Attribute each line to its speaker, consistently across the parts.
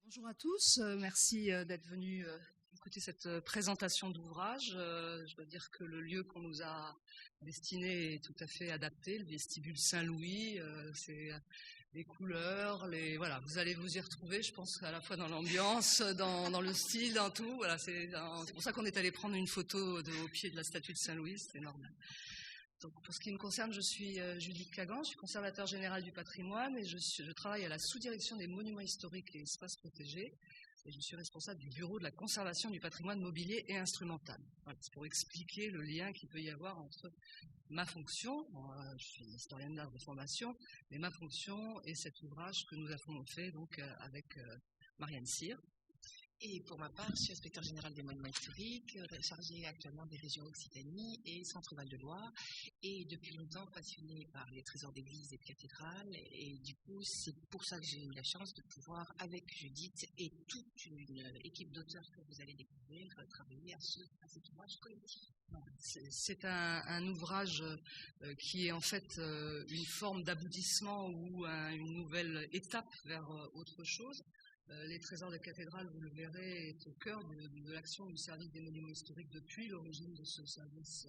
Speaker 1: Bonjour à tous, merci d'être venus écouter cette présentation d'ouvrage. Je dois dire que le lieu qu'on nous a destiné est tout à fait adapté, le vestibule Saint-Louis, c'est les couleurs, voilà, vous allez vous y retrouver, je pense, à la fois dans l'ambiance, dans le style, dans tout. Voilà, c'est pour ça qu'on est allé prendre une photo au pied de la statue de Saint-Louis, c'était normal. Donc, pour ce qui me concerne, je suis Judith Cagan, je suis conservateur général du patrimoine et je travaille à la sous-direction des monuments historiques et espaces protégés. Et je suis responsable du bureau de la conservation du patrimoine mobilier et instrumental. Voilà, c'est pour expliquer le lien qu'il peut y avoir entre ma fonction, je suis historienne d'art de formation, mais ma fonction et cet ouvrage que nous avons fait donc avec Marianne Cyr.
Speaker 2: Et pour ma part, je suis inspecteur général des monuments historiques, chargé actuellement des régions Occitanie et Centre-Val de Loire, et depuis longtemps passionnée par les trésors d'églises et de cathédrales. Et du coup, c'est pour ça que j'ai eu la chance de pouvoir, avec Judith et toute une équipe d'auteurs que vous allez découvrir, travailler à cet ouvrage collectif.
Speaker 1: C'est un ouvrage qui est en fait une forme d'aboutissement ou une nouvelle étape vers autre chose. Les trésors de cathédrales, vous le verrez, est au cœur de l'action du service des monuments historiques depuis l'origine de ce service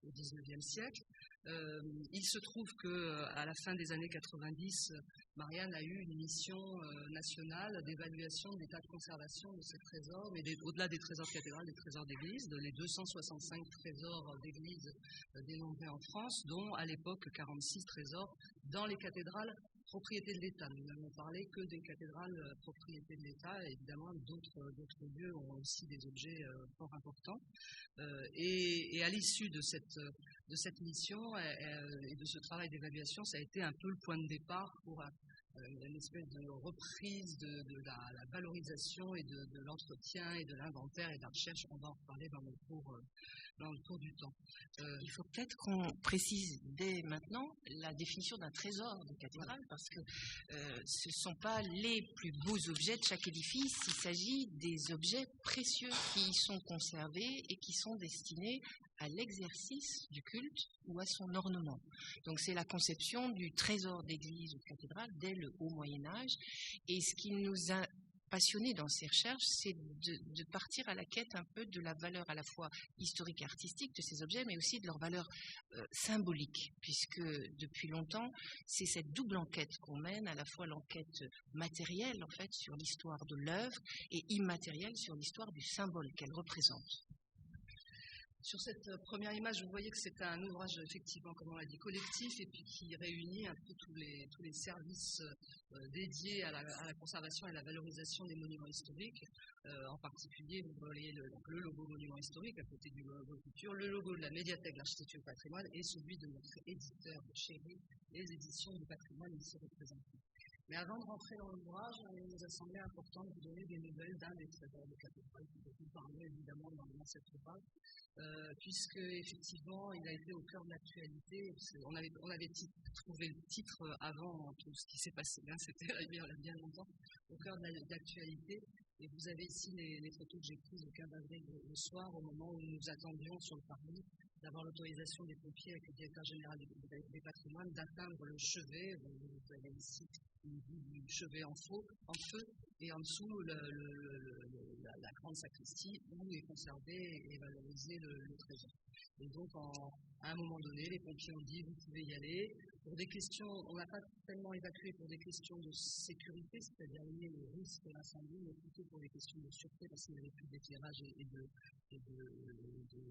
Speaker 1: au XIXe siècle. Il se trouve qu'à la fin des années 90, Marianne a eu une mission nationale d'évaluation de l'état de conservation de ces trésors, mais au-delà des trésors de cathédrales, des trésors d'église, les 265 trésors d'église dénombrés en France, dont à l'époque 46 trésors dans les cathédrales propriété de l'État. Nous n'avons parlé que des cathédrales propriété de l'État. Évidemment, d'autres lieux ont aussi des objets fort importants. Et à l'issue de cette mission et de ce travail d'évaluation, ça a été un peu le point de départ pour une espèce de reprise de la valorisation et de l'entretien et de l'inventaire et de la recherche. On va en reparler dans le cours du temps.
Speaker 2: Il faut peut-être qu'on précise dès maintenant la définition d'un trésor de cathédrale, parce que ce ne sont pas les plus beaux objets de chaque édifice, il s'agit des objets précieux qui y sont conservés et qui sont destinés à l'exercice du culte ou à son ornement. Donc c'est la conception du trésor d'église ou de cathédrale dès le haut Moyen-Âge, et ce qui nous a passionnés dans ces recherches, c'est de partir à la quête un peu de la valeur à la fois historique et artistique de ces objets, mais aussi de leur valeur symbolique, puisque depuis longtemps, c'est cette double enquête qu'on mène, à la fois l'enquête matérielle en fait sur l'histoire de l'œuvre et immatérielle sur l'histoire du symbole qu'elle représente.
Speaker 1: Sur cette première image, vous voyez que c'est un ouvrage, effectivement, comme on l'a dit, collectif, et puis qui réunit un peu tous les services dédiés à la conservation et à la valorisation des monuments historiques. En particulier, vous voyez le logo monument historique à côté du logo culture, le logo de la médiathèque de l'architecture et du patrimoine et celui de notre éditeur chéri, les éditions du patrimoine ici représentées. Mais avant de rentrer dans l'ouvrage, il nous a semblé important de vous donner des nouvelles d'un des trésors de cathédrale qui peut vous parler évidemment dans cet ouvrage, puisque effectivement il a été au cœur de l'actualité. On avait trouvé le titre avant tout ce qui s'est passé, hein, c'était il y a bien longtemps, au cœur de l'actualité. Et vous avez ici les photos que j'ai prises le 15 avril le soir, au moment où nous attendions sur le parvis d'avoir l'autorisation des pompiers avec le directeur général des patrimoines d'atteindre le chevet. Vous avez ici une vue du chevet en feu, et en dessous la grande sacristie où est conservé et valorisé le trésor. Et donc, à un moment donné, les pompiers ont dit, vous pouvez y aller. Pour des questions, on n'a pas tellement évacué pour des questions de sécurité, c'est-à-dire liées au risque d'incendie, mais plutôt pour des questions de sûreté, parce qu'il n'y avait plus d'éclairage et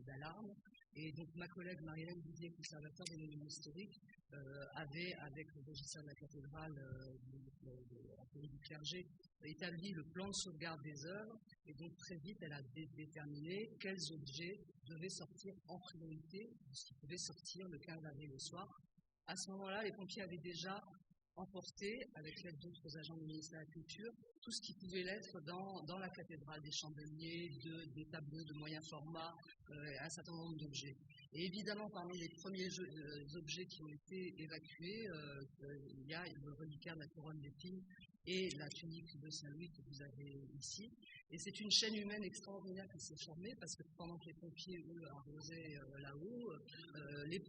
Speaker 1: d'alarme. Et donc, ma collègue Marianne Didier, conservateur des monuments historiques, avait, avec le régisseur de la cathédrale de la Cour du clergé, établi le plan de sauvegarde des œuvres, et donc très vite elle a déterminé quels objets devaient sortir en priorité, ce qui pouvait sortir le 15 avril le soir. À ce moment-là, les pompiers avaient déjà emporté, avec l'aide d'autres agents du ministère de la Culture, tout ce qui pouvait l'être dans la cathédrale, des chandeliers, des tableaux de moyen format, un certain nombre d'objets. Et évidemment, parmi les premiers objets qui ont été évacués, il y a le reliquaire de la couronne d'épines et la tunique de Saint-Louis que vous avez ici. Et c'est une chaîne humaine extraordinaire qui s'est formée parce que pendant que les pompiers, eux, arrosaient là-haut, les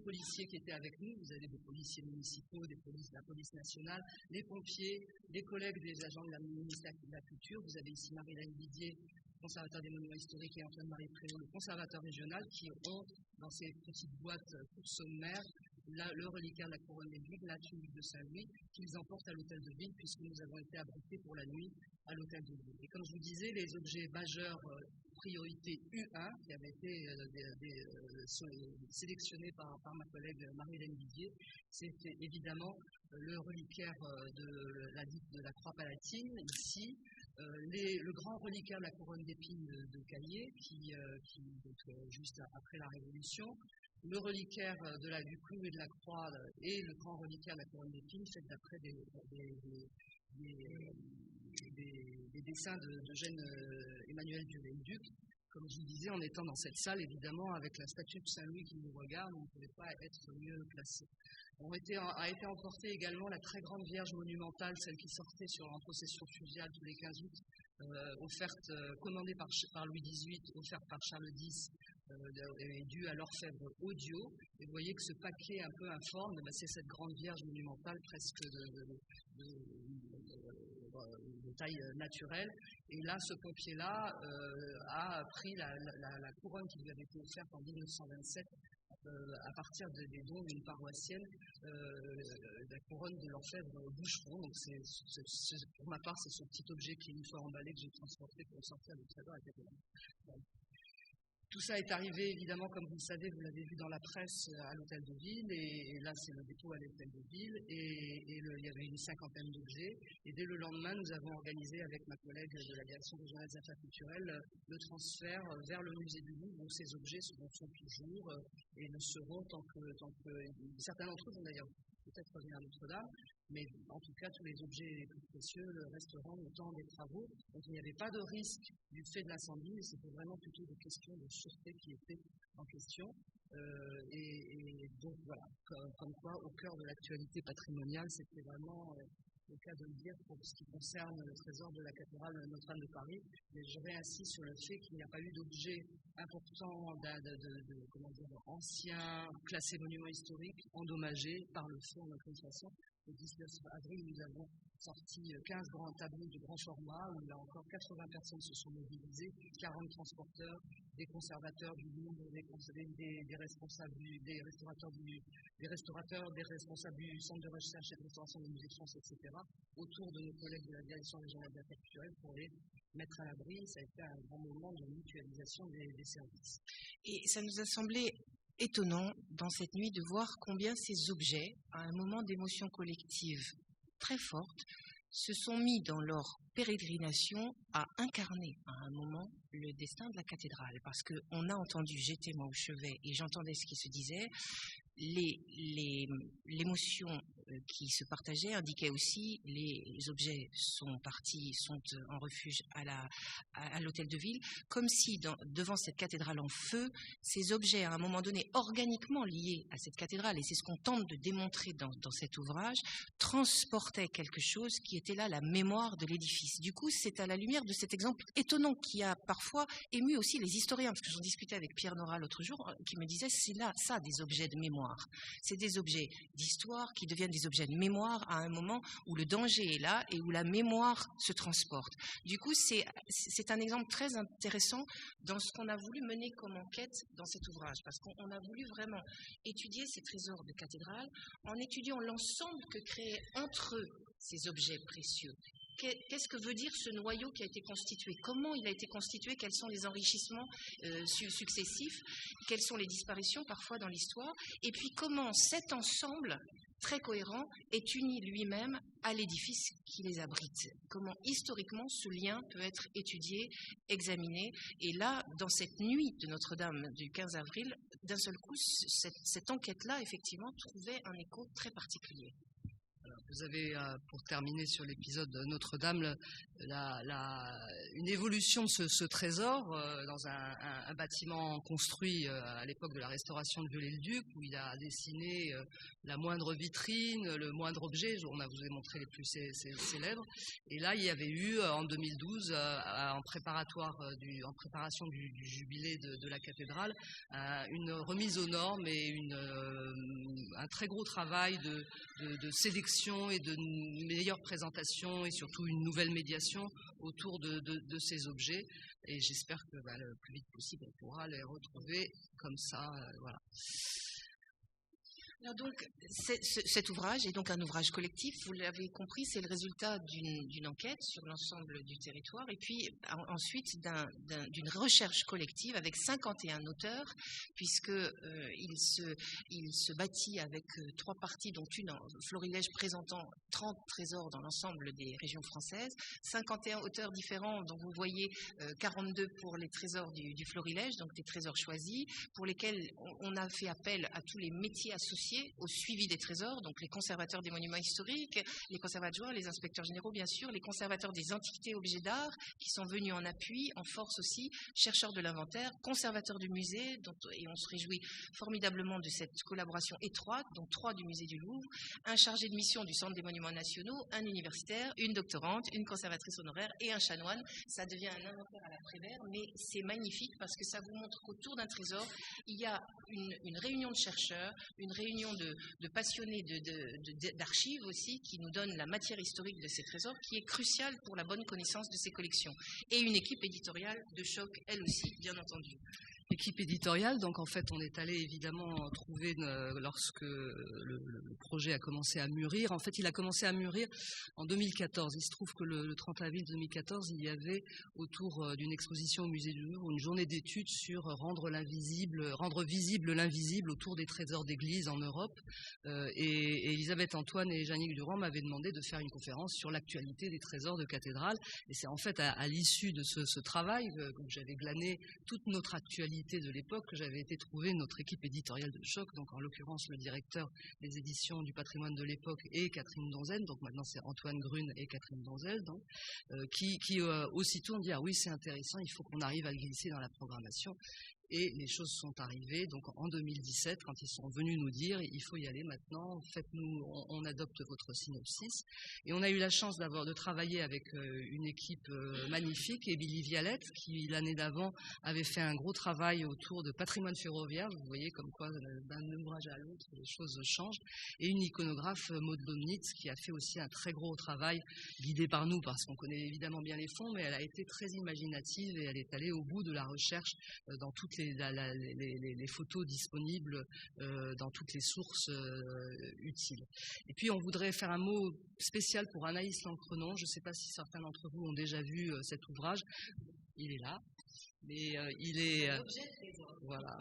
Speaker 1: policiers qui étaient avec nous, vous avez des policiers municipaux, la police nationale, les pompiers, les collègues des agents de la ministère de la Culture, vous avez ici Marie-Laine Didier, conservateur des monuments historiques, et Antoine-Marie Préau, le conservateur régional, qui ont dans ces petites boîtes toutes sommaires le reliquaire de la couronne des Vigues, la tunique de Saint-Louis, qu'ils emportent à l'hôtel de ville, puisque nous avons été abrités pour la nuit à l'hôtel de ville. Et comme je vous disais, les objets majeurs priorité U1, qui avaient été sélectionnés par ma collègue Marie-Hélène Didier, c'était évidemment le reliquaire de la croix palatine, ici, le grand reliquaire de la couronne d'épines de Caillé, qui juste après la Révolution, le reliquaire du clou et de la croix et le grand reliquaire de la couronne d'épines, fait d'après des dessins d'Eugène Emmanuel Viollet-le-Duc. Comme je vous disais, en étant dans cette salle, évidemment, avec la statue de Saint-Louis qui nous regarde, on ne pouvait pas être mieux placé. A été emportée également la très grande Vierge monumentale, celle qui sortait en procession fluviale tous les 15 août, commandée par Louis XVIII, offerte par Charles X, et due à l'orfèvre Audio. Et vous voyez que ce paquet un peu informe, c'est cette grande Vierge monumentale presque de taille naturelle. Et là, ce pompier-là a pris la couronne qui lui avait été offerte en 1927 à partir des dons d'une paroissienne, la couronne de l'orfèvre Boucheron. Donc pour ma part, c'est ce petit objet qui, une fois emballé, que j'ai transporté pour sortir de Trésor à Cathédrale. Tout ça est arrivé, évidemment, comme vous le savez, vous l'avez vu dans la presse, à l'hôtel de ville, et là c'est le dépôt à l'hôtel de ville, et il y avait une 50aine d'objets, et dès le lendemain, nous avons organisé avec ma collègue de la direction régionale des affaires culturelles le transfert vers le musée du Louvre, où ces objets sont toujours, et le seront tant que certains d'entre eux vont d'ailleurs peut-être revenir à Notre-Dame, mais en tout cas, tous les objets les plus précieux resteront le temps des travaux. Donc il n'y avait pas de risque du fait de l'incendie, mais c'était vraiment plutôt des questions de sûreté qui étaient en question. Et donc voilà, comme quoi, au cœur de l'actualité patrimoniale, c'était vraiment le cas de le dire pour ce qui concerne le trésor de la cathédrale Notre-Dame de Paris. Mais je réinsiste sur le fait qu'il n'y a pas eu d'objet important ancien, classé monument historique, endommagé par le feu en aucune façon. Le 19 avril, nous avons sorti 15 grands tableaux de grand format, où là encore 80 personnes se sont mobilisées, 40 transporteurs, des conservateurs du Louvre, des responsables, des restaurateurs, des responsables du Centre de recherche et de restauration des musées de France, etc., autour de nos collègues de la direction régionale des affaires culturelles pour les mettre à l'abri. Ça a été un grand moment de mutualisation des services.
Speaker 2: Et ça nous a semblé étonnant dans cette nuit de voir combien ces objets, à un moment d'émotion collective très forte, se sont mis dans leur pérégrination à incarner à un moment le destin de la cathédrale. Parce qu'on a entendu, j'étais moi au chevet et j'entendais ce qui se disait, l'émotion qui se partageait indiquait aussi les objets sont partis, sont en refuge à l'hôtel de ville, comme si devant cette cathédrale en feu, ces objets à un moment donné organiquement liés à cette cathédrale, et c'est ce qu'on tente de démontrer dans cet ouvrage, transportaient quelque chose qui était là, la mémoire de l'édifice. Du coup, c'est à la lumière de cet exemple étonnant qui a parfois ému aussi les historiens, parce que j'en discutais avec Pierre Nora l'autre jour, qui me disait c'est là ça des objets de mémoire. C'est des objets d'histoire qui deviennent des objets de mémoire à un moment où le danger est là et où la mémoire se transporte. Du coup, c'est un exemple très intéressant dans ce qu'on a voulu mener comme enquête dans cet ouvrage, parce qu'on a voulu vraiment étudier ces trésors de cathédrale en étudiant l'ensemble que créaient entre eux ces objets précieux. Qu'est-ce que veut dire ce noyau qui a été constitué? Comment il a été constitué? Quels sont les enrichissements successifs? Quelles sont les disparitions parfois dans l'histoire? Et puis comment cet ensemble très cohérent est uni lui-même à l'édifice qui les abrite? Comment historiquement ce lien peut être étudié, examiné? Et là, dans cette nuit de Notre-Dame du 15 avril, d'un seul coup, cette enquête-là, effectivement, trouvait un écho très particulier.
Speaker 1: Vous avez, pour terminer sur l'épisode de Notre-Dame, une évolution de ce trésor dans un bâtiment construit à l'époque de la restauration de Viollet-le-Duc, où il a dessiné la moindre vitrine, le moindre objet. On vous a montré les plus célèbres. Et là, il y avait eu en 2012, en préparation du jubilé de la cathédrale, une remise aux normes et un très gros travail de sélection et de meilleure présentation et surtout une nouvelle médiation autour de ces objets, et j'espère que le plus vite possible on pourra les retrouver comme ça, voilà.
Speaker 2: Alors donc, cet ouvrage est donc un ouvrage collectif, vous l'avez compris, c'est le résultat d'une enquête sur l'ensemble du territoire, et puis ensuite d'une recherche collective avec 51 auteurs, puisque il se bâtit avec 3 parties, dont une en florilège présentant 30 trésors dans l'ensemble des régions françaises, 51 auteurs différents, dont vous voyez 42 pour les trésors du florilège, donc des trésors choisis, pour lesquels on a fait appel à tous les métiers associés au suivi des trésors, donc les conservateurs des monuments historiques, les conservateurs, les inspecteurs généraux bien sûr, les conservateurs des antiquités objets d'art qui sont venus en appui, en force aussi, chercheurs de l'inventaire, conservateurs du musée, et on se réjouit formidablement de cette collaboration étroite, dont 3 du musée du Louvre, un chargé de mission du Centre des monuments nationaux, un universitaire, une doctorante, une conservatrice honoraire et un chanoine. Ça devient un inventaire à la Prévert, mais c'est magnifique parce que ça vous montre qu'autour d'un trésor, il y a une réunion de chercheurs, une réunion de passionnés d'archives aussi, qui nous donnent la matière historique de ces trésors, qui est cruciale pour la bonne connaissance de ces collections. Et une équipe éditoriale de choc, elle aussi, bien entendu.
Speaker 1: Équipe éditoriale, donc en fait on est allé évidemment trouver, lorsque le projet a commencé à mûrir, en fait il a commencé à mûrir en 2014. Il se trouve que le 30 avril 2014, il y avait autour d'une exposition au musée du Louvre une journée d'études sur rendre visible l'invisible autour des trésors d'église en Europe, et Elisabeth Antoine et Jeannick Durand m'avaient demandé de faire une conférence sur l'actualité des trésors de cathédrale, et c'est en fait à l'issue de ce travail où j'avais glané toute notre actualité de l'époque que j'avais été trouver notre équipe éditoriale de choc, donc en l'occurrence le directeur des éditions du patrimoine de l'époque et Catherine Donzel, donc maintenant c'est Antoine Grune et Catherine Donzel, donc, qui aussitôt ont dit ah oui c'est intéressant, il faut qu'on arrive à le glisser dans la programmation. Et les choses sont arrivées, donc en 2017, quand ils sont venus nous dire il faut y aller maintenant, on adopte votre synopsis. Et on a eu la chance de travailler avec une équipe magnifique, Émilie Vialette, qui l'année d'avant avait fait un gros travail autour de patrimoine ferroviaire. Vous voyez comme quoi d'un ouvrage à l'autre, les choses changent. Et une iconographe, Maud Lomnitz, qui a fait aussi un très gros travail, guidé par nous, parce qu'on connaît évidemment bien les fonds, mais elle a été très imaginative et elle est allée au bout de la recherche dans toutes les photos disponibles dans toutes les sources utiles. Et puis on voudrait faire un mot spécial pour Anaïs Lancrenon. Je ne sais pas si certains d'entre vous ont déjà vu cet ouvrage. Il est là, mais il est voilà.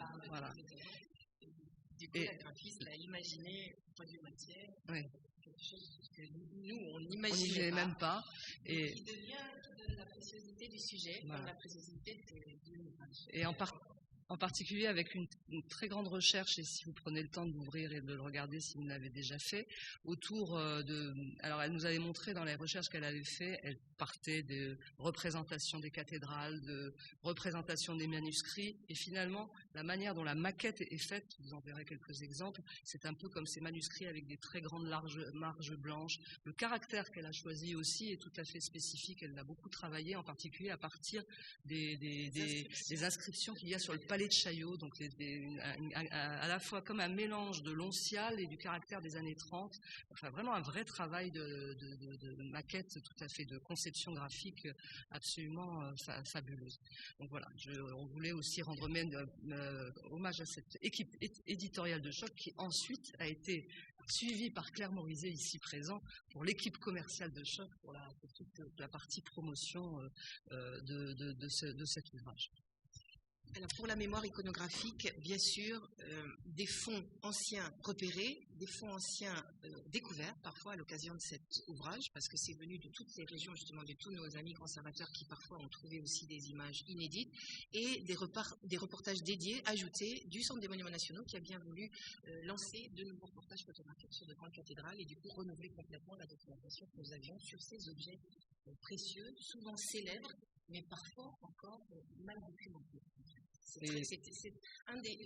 Speaker 2: Du coup, la graphiste l'a imaginé produit matière, quelque chose que nous on n'imaginait
Speaker 1: même pas,
Speaker 2: et qui donne la préciosité du sujet, voilà. Comme la préciosité de l'ouvrage.
Speaker 1: Et en particulier avec une très grande recherche, et si vous prenez le temps de l'ouvrir et de le regarder si vous l'avez déjà fait, autour alors elle nous avait montré dans les recherches qu'elle avait fait, elle partait de représentations des cathédrales, de représentations des manuscrits, et finalement la manière dont la maquette est faite, vous en verrez quelques exemples, c'est un peu comme ces manuscrits avec des très grandes marges blanches. Le caractère qu'elle a choisi aussi est tout à fait spécifique, elle l'a beaucoup travaillé, en particulier à partir des inscriptions qu'il y a sur le palais de Chaillot, donc à la fois comme un mélange de l'oncial et du caractère des années 30, enfin vraiment un vrai travail de maquette, tout à fait de conception graphique absolument fabuleuse. Donc voilà, on voulait aussi rendre hommage à cette équipe éditoriale de choc qui ensuite a été suivie par Claire Morizet ici présent pour l'équipe commerciale de choc pour toute la partie promotion de cet ouvrage.
Speaker 2: Alors pour la mémoire iconographique, bien sûr, des fonds anciens repérés, des fonds anciens découverts, parfois à l'occasion de cet ouvrage, parce que c'est venu de toutes les régions, justement, de tous nos amis conservateurs qui parfois ont trouvé aussi des images inédites, et des reportages dédiés, ajoutés, du Centre des Monuments Nationaux, qui a bien voulu lancer de nouveaux reportages photographiques sur de grandes cathédrales, et du coup renouveler complètement la documentation que nous avions sur ces objets précieux, souvent célèbres, mais parfois encore mal documentés. C'est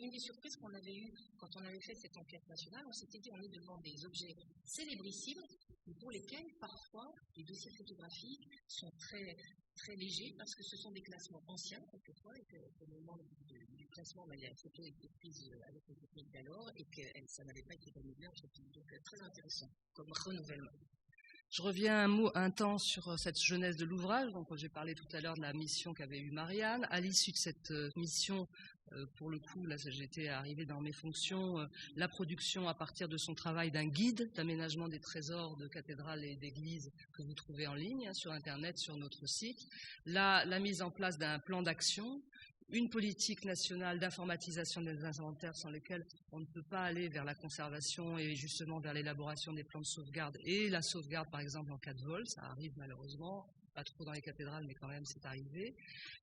Speaker 2: une des surprises qu'on avait eues quand on avait fait cette enquête nationale. On s'était dit on est devant des objets célébrissimes, mais pour lesquels parfois les dossiers photographiques sont très, très légers parce que ce sont des classements anciens quelquefois et qu'au moment du classement, la photo était prise avec les techniques d'alors et que ça n'avait pas été renouvelé. Donc très intéressant comme renouvellement.
Speaker 1: Je reviens un temps sur cette genèse de l'ouvrage. Donc, j'ai parlé tout à l'heure de la mission qu'avait eue Marianne. À l'issue de cette mission, pour le coup, là, j'étais arrivée dans mes fonctions, la production à partir de son travail d'un guide d'aménagement des trésors de cathédrales et d'églises que vous trouvez en ligne, sur Internet, sur notre site. La mise en place d'un plan d'action, une politique nationale d'informatisation des inventaires sans lesquels on ne peut pas aller vers la conservation et justement vers l'élaboration des plans de sauvegarde et la sauvegarde par exemple en cas de vol, ça arrive malheureusement, pas trop dans les cathédrales mais quand même c'est arrivé.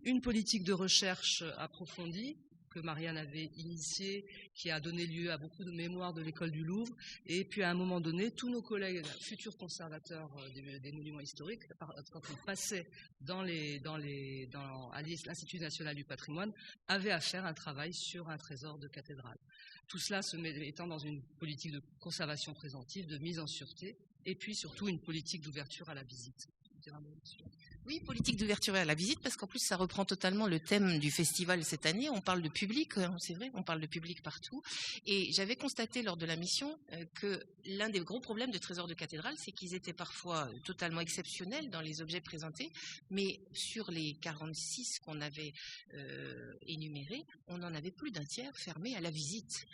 Speaker 1: Une politique de recherche approfondie que Marianne avait initiée, qui a donné lieu à beaucoup de mémoires de l'école du Louvre, et puis à un moment donné, tous nos collègues futurs conservateurs des monuments historiques, quand ils passaient à l'Institut national du patrimoine, avaient à faire un travail sur un trésor de cathédrale. Tout cela étant dans une politique de conservation préventive, de mise en sûreté, et puis surtout une politique d'ouverture à la visite.
Speaker 2: Oui, politique d'ouverture à la visite, parce qu'en plus, ça reprend totalement le thème du festival cette année. On parle de public, c'est vrai, on parle de public partout. Et j'avais constaté lors de la mission que l'un des gros problèmes de trésors de cathédrale, c'est qu'ils étaient parfois totalement exceptionnels dans les objets présentés, mais sur les 46 qu'on avait énumérés, on n'en avait plus d'un tiers fermé à la visite.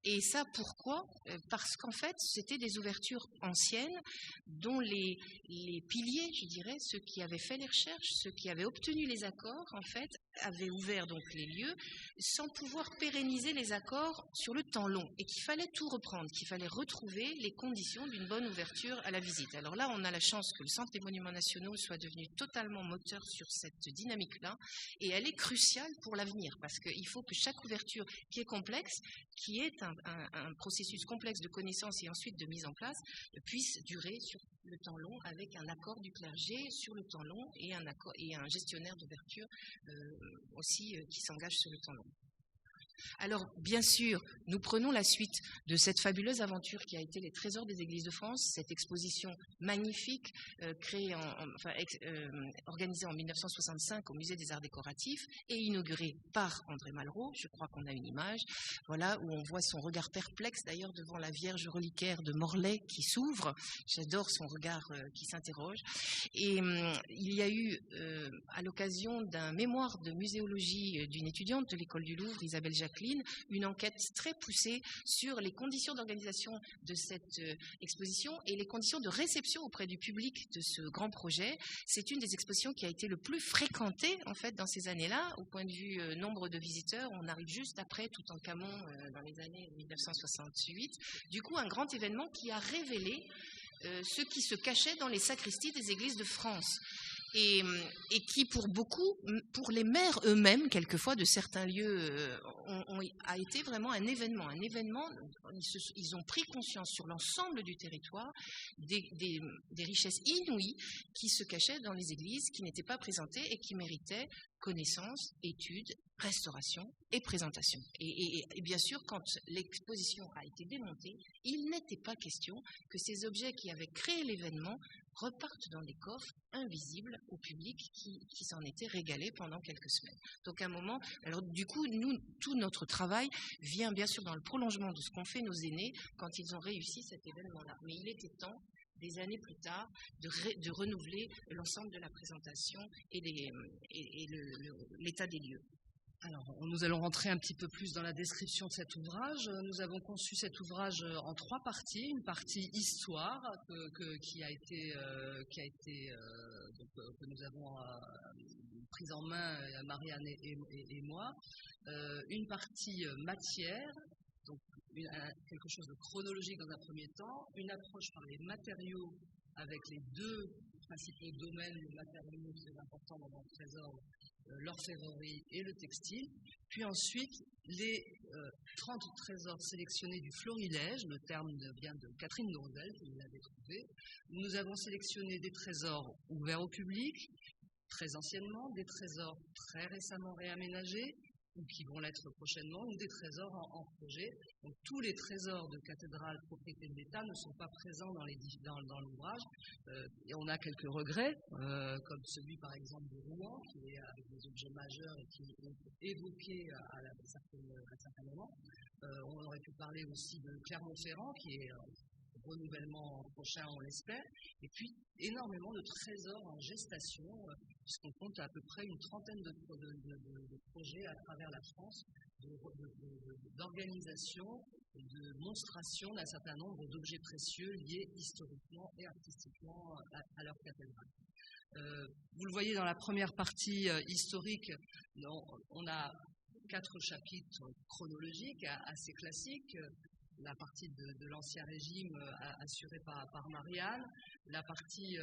Speaker 2: Et ça, pourquoi ? Parce qu'en fait, c'était des ouvertures anciennes dont les piliers, je dirais, ceux qui avaient fait les recherches, ceux qui avaient obtenu les accords, en fait, avaient ouvert donc les lieux sans pouvoir pérenniser les accords sur le temps long et qu'il fallait tout reprendre, qu'il fallait retrouver les conditions d'une bonne ouverture à la visite. Alors là, on a la chance que le Centre des Monuments Nationaux soit devenu totalement moteur sur cette dynamique-là et elle est cruciale pour l'avenir parce qu'il faut que chaque ouverture qui est complexe, qui est un processus complexe de connaissance et ensuite de mise en place, puisse durer sur le temps long avec un accord du clergé sur le temps long et un gestionnaire d'ouverture aussi qui s'engage sur le temps long. Alors, bien sûr, nous prenons la suite de cette fabuleuse aventure qui a été les Trésors des Églises de France, cette exposition magnifique organisée en 1965 au Musée des Arts Décoratifs et inaugurée par André Malraux. Je crois qu'on a une image, voilà, où on voit son regard perplexe d'ailleurs devant la Vierge reliquaire de Morlaix qui s'ouvre. J'adore son regard qui s'interroge. Et il y a eu, à l'occasion d'un mémoire de muséologie d'une étudiante de l'École du Louvre, Isabelle Jacqueline, une enquête très poussée sur les conditions d'organisation de cette exposition et les conditions de réception auprès du public de ce grand projet. C'est une des expositions qui a été le plus fréquentée en fait dans ces années-là. Au point de vue nombre de visiteurs, on arrive juste après Toutankhamon dans les années 1968. Du coup, un grand événement qui a révélé ce qui se cachait dans les sacristies des églises de France. Et qui pour beaucoup, pour les maires eux-mêmes, quelquefois de certains lieux, a été vraiment un événement. Ils ont pris conscience sur l'ensemble du territoire des richesses inouïes qui se cachaient dans les églises, qui n'étaient pas présentées et qui méritaient connaissance, études, restauration et présentation. Et bien sûr, quand l'exposition a été démontée, il n'était pas question que ces objets qui avaient créé l'événement repartent dans des coffres invisibles au public qui s'en était régalé pendant quelques semaines. Donc à un moment, alors du coup, tout notre travail vient bien sûr dans le prolongement de ce qu'ont fait nos aînés quand ils ont réussi cet événement-là. Mais il était temps, des années plus tard, de renouveler l'ensemble de la présentation et l'état des lieux.
Speaker 1: Alors, nous allons rentrer un petit peu plus dans la description de cet ouvrage. Nous avons conçu cet ouvrage en 3 parties. Une partie histoire que nous avons prise en main, Marianne et moi, une partie matière, donc quelque chose de chronologique dans un premier temps, une approche par les matériaux avec les deux principaux domaines, le matériau très important dans le trésor, l'orfèvrerie et le textile, puis ensuite les 30 trésors sélectionnés du florilège, le terme vient de Catherine Nourdel, qui l'avait trouvé. Nous avons sélectionné des trésors ouverts au public, très anciennement, des trésors très récemment réaménagés, ou qui vont l'être prochainement, ou des trésors en projet. Donc tous les trésors de cathédrales propriété de l'État ne sont pas présents dans l'ouvrage. Et on a quelques regrets, comme celui par exemple de Rouen, qui est avec des objets majeurs et qui est évoqué à certains moments. On aurait pu parler aussi de Clermont-Ferrand, qui est renouvellement prochain, on l'espère, et puis énormément de trésors en gestation, puisqu'on compte à peu près une trentaine de projets à travers la France, d'organisation, de monstration d'un certain nombre d'objets précieux liés historiquement et artistiquement à leur cathédrale. Vous le voyez dans la première partie historique, on a 4 chapitres chronologiques assez classiques. La partie de l'Ancien Régime assurée par Marianne, la partie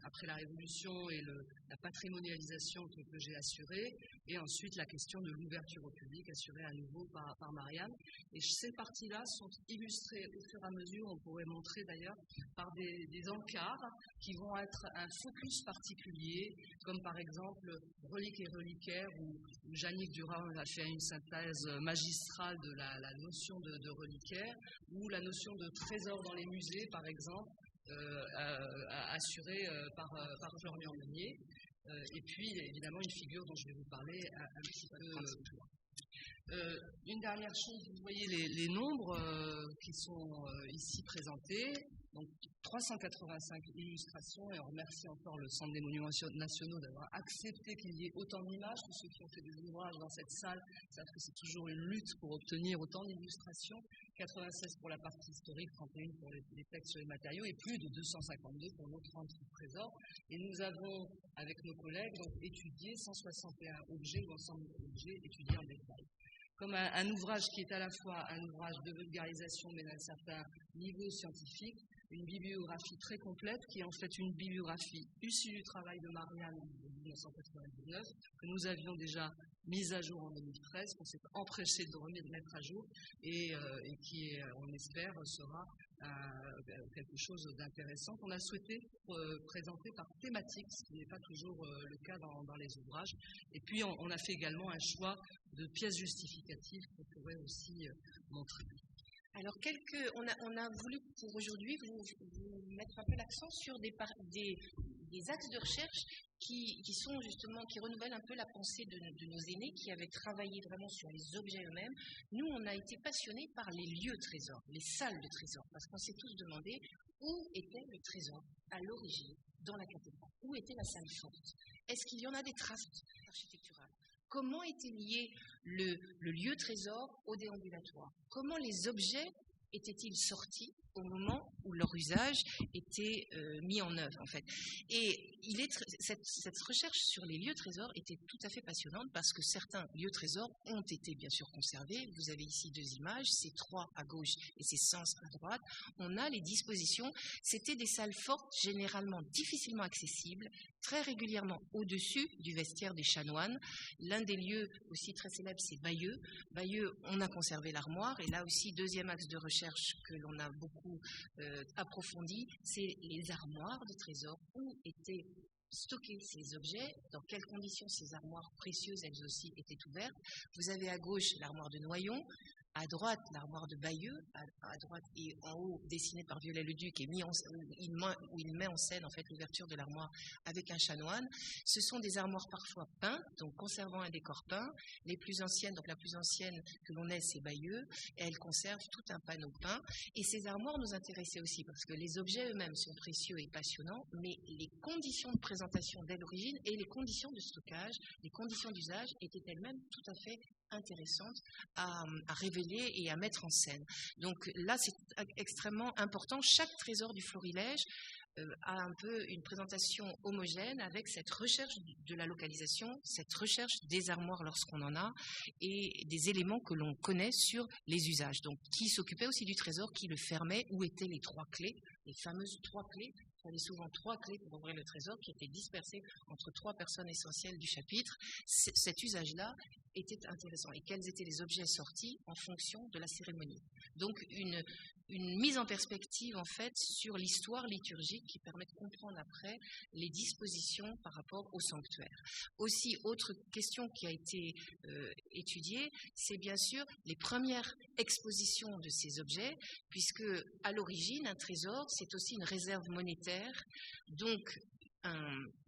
Speaker 1: après la Révolution et la patrimonialisation que j'ai assurée, et ensuite la question de l'ouverture au public assurée à nouveau par Marianne. Et ces parties-là sont illustrées au fur et à mesure, on pourrait montrer d'ailleurs, par des encarts qui vont être un focus particulier, comme par exemple Reliques et reliquaires, où Jannick Durand a fait une synthèse magistrale de la notion de reliquaire, ou la notion de trésor dans les musées, par exemple, assurée par Florian Meunier. Et puis, évidemment, une figure dont je vais vous parler un petit peu. Une dernière chose, vous voyez les nombres qui sont ici présentés. Donc, 385 illustrations, et on remercie encore le Centre des Monuments Nationaux d'avoir accepté qu'il y ait autant d'images. Tous ceux qui ont fait des ouvrages dans cette salle savent que c'est toujours une lutte pour obtenir autant d'illustrations. 96 pour la partie historique, 31 pour les textes sur les matériaux, et plus de 252 pour nos 30 trésors. Et nous avons, avec nos collègues, donc, étudié 161 objets ou ensemble d'objets étudiés en détail. Comme un ouvrage qui est à la fois un ouvrage de vulgarisation, mais d'un certain niveau scientifique, une bibliographie très complète, qui est en fait une bibliographie issue du travail de Marianne en 1999, que nous avions déjà mise à jour en 2013, qu'on s'est empressé de mettre à jour, et qui, on espère, sera quelque chose d'intéressant qu'on a souhaité présenter par thématique, ce qui n'est pas toujours le cas dans les ouvrages. Et puis on a fait également un choix de pièces justificatives qu'on pourrait aussi montrer.
Speaker 2: Alors, on a voulu pour aujourd'hui vous mettre un peu l'accent sur des axes de recherche qui sont justement, qui renouvellent un peu la pensée de nos aînés qui avaient travaillé vraiment sur les objets eux-mêmes. Nous, on a été passionnés par les lieux trésors, les salles de trésors, parce qu'on s'est tous demandé où était le trésor à l'origine dans la cathédrale, où était la salle forte. Est-ce qu'il y en a des traces architecturales? Comment était lié le lieu trésor au déambulatoire? Comment les objets étaient-ils sortis au moment où leur usage était mis en œuvre, en fait? Et cette recherche sur les lieux trésors était tout à fait passionnante parce que certains lieux trésors ont été bien sûr conservés. Vous avez ici 2 images, c'est 3 à gauche et c'est 100 à droite. On a les dispositions. C'était des salles fortes, généralement difficilement accessibles, très régulièrement au-dessus du vestiaire des chanoines. L'un des lieux aussi très célèbres, c'est Bayeux. Bayeux, on a conservé l'armoire, et là aussi, deuxième axe de recherche que l'on a beaucoup approfondi, c'est les armoires de trésors. Où étaient stocker ces objets, dans quelles conditions ces armoires précieuses, elles aussi, étaient ouvertes. Vous avez à gauche l'armoire de Noyon, à droite l'armoire de Bayeux, à droite et en haut, dessiné par Viollet-le-Duc, et où il met en scène en fait l'ouverture de l'armoire avec un chanoine. Ce sont des armoires parfois peintes, donc conservant un décor peint. Les plus anciennes, donc la plus ancienne que l'on ait, c'est Bayeux, et elle conserve tout un panneau peint. Et ces armoires nous intéressaient aussi, parce que les objets eux-mêmes sont précieux et passionnants, mais les conditions de présentation dès l'origine et les conditions de stockage, les conditions d'usage étaient elles-mêmes tout à fait intéressantes à révéler et à mettre en scène. Donc là, c'est extrêmement important. Chaque trésor du florilège a un peu une présentation homogène avec cette recherche de la localisation, cette recherche des armoires lorsqu'on en a et des éléments que l'on connaît sur les usages. Donc, qui s'occupait aussi du trésor, qui le fermait, où étaient les 3 clés, les fameuses 3 clés. Il fallait souvent 3 clés pour ouvrir le trésor qui étaient dispersées entre 3 personnes essentielles du chapitre. Cet usage-là était intéressant. Et quels étaient les objets sortis en fonction de la cérémonie. Donc, une mise en perspective, en fait, sur l'histoire liturgique qui permet de comprendre après les dispositions par rapport au sanctuaire. Aussi, autre question qui a été étudiée, c'est bien sûr les premières expositions de ces objets, puisque à l'origine, un trésor, c'est aussi une réserve monétaire, donc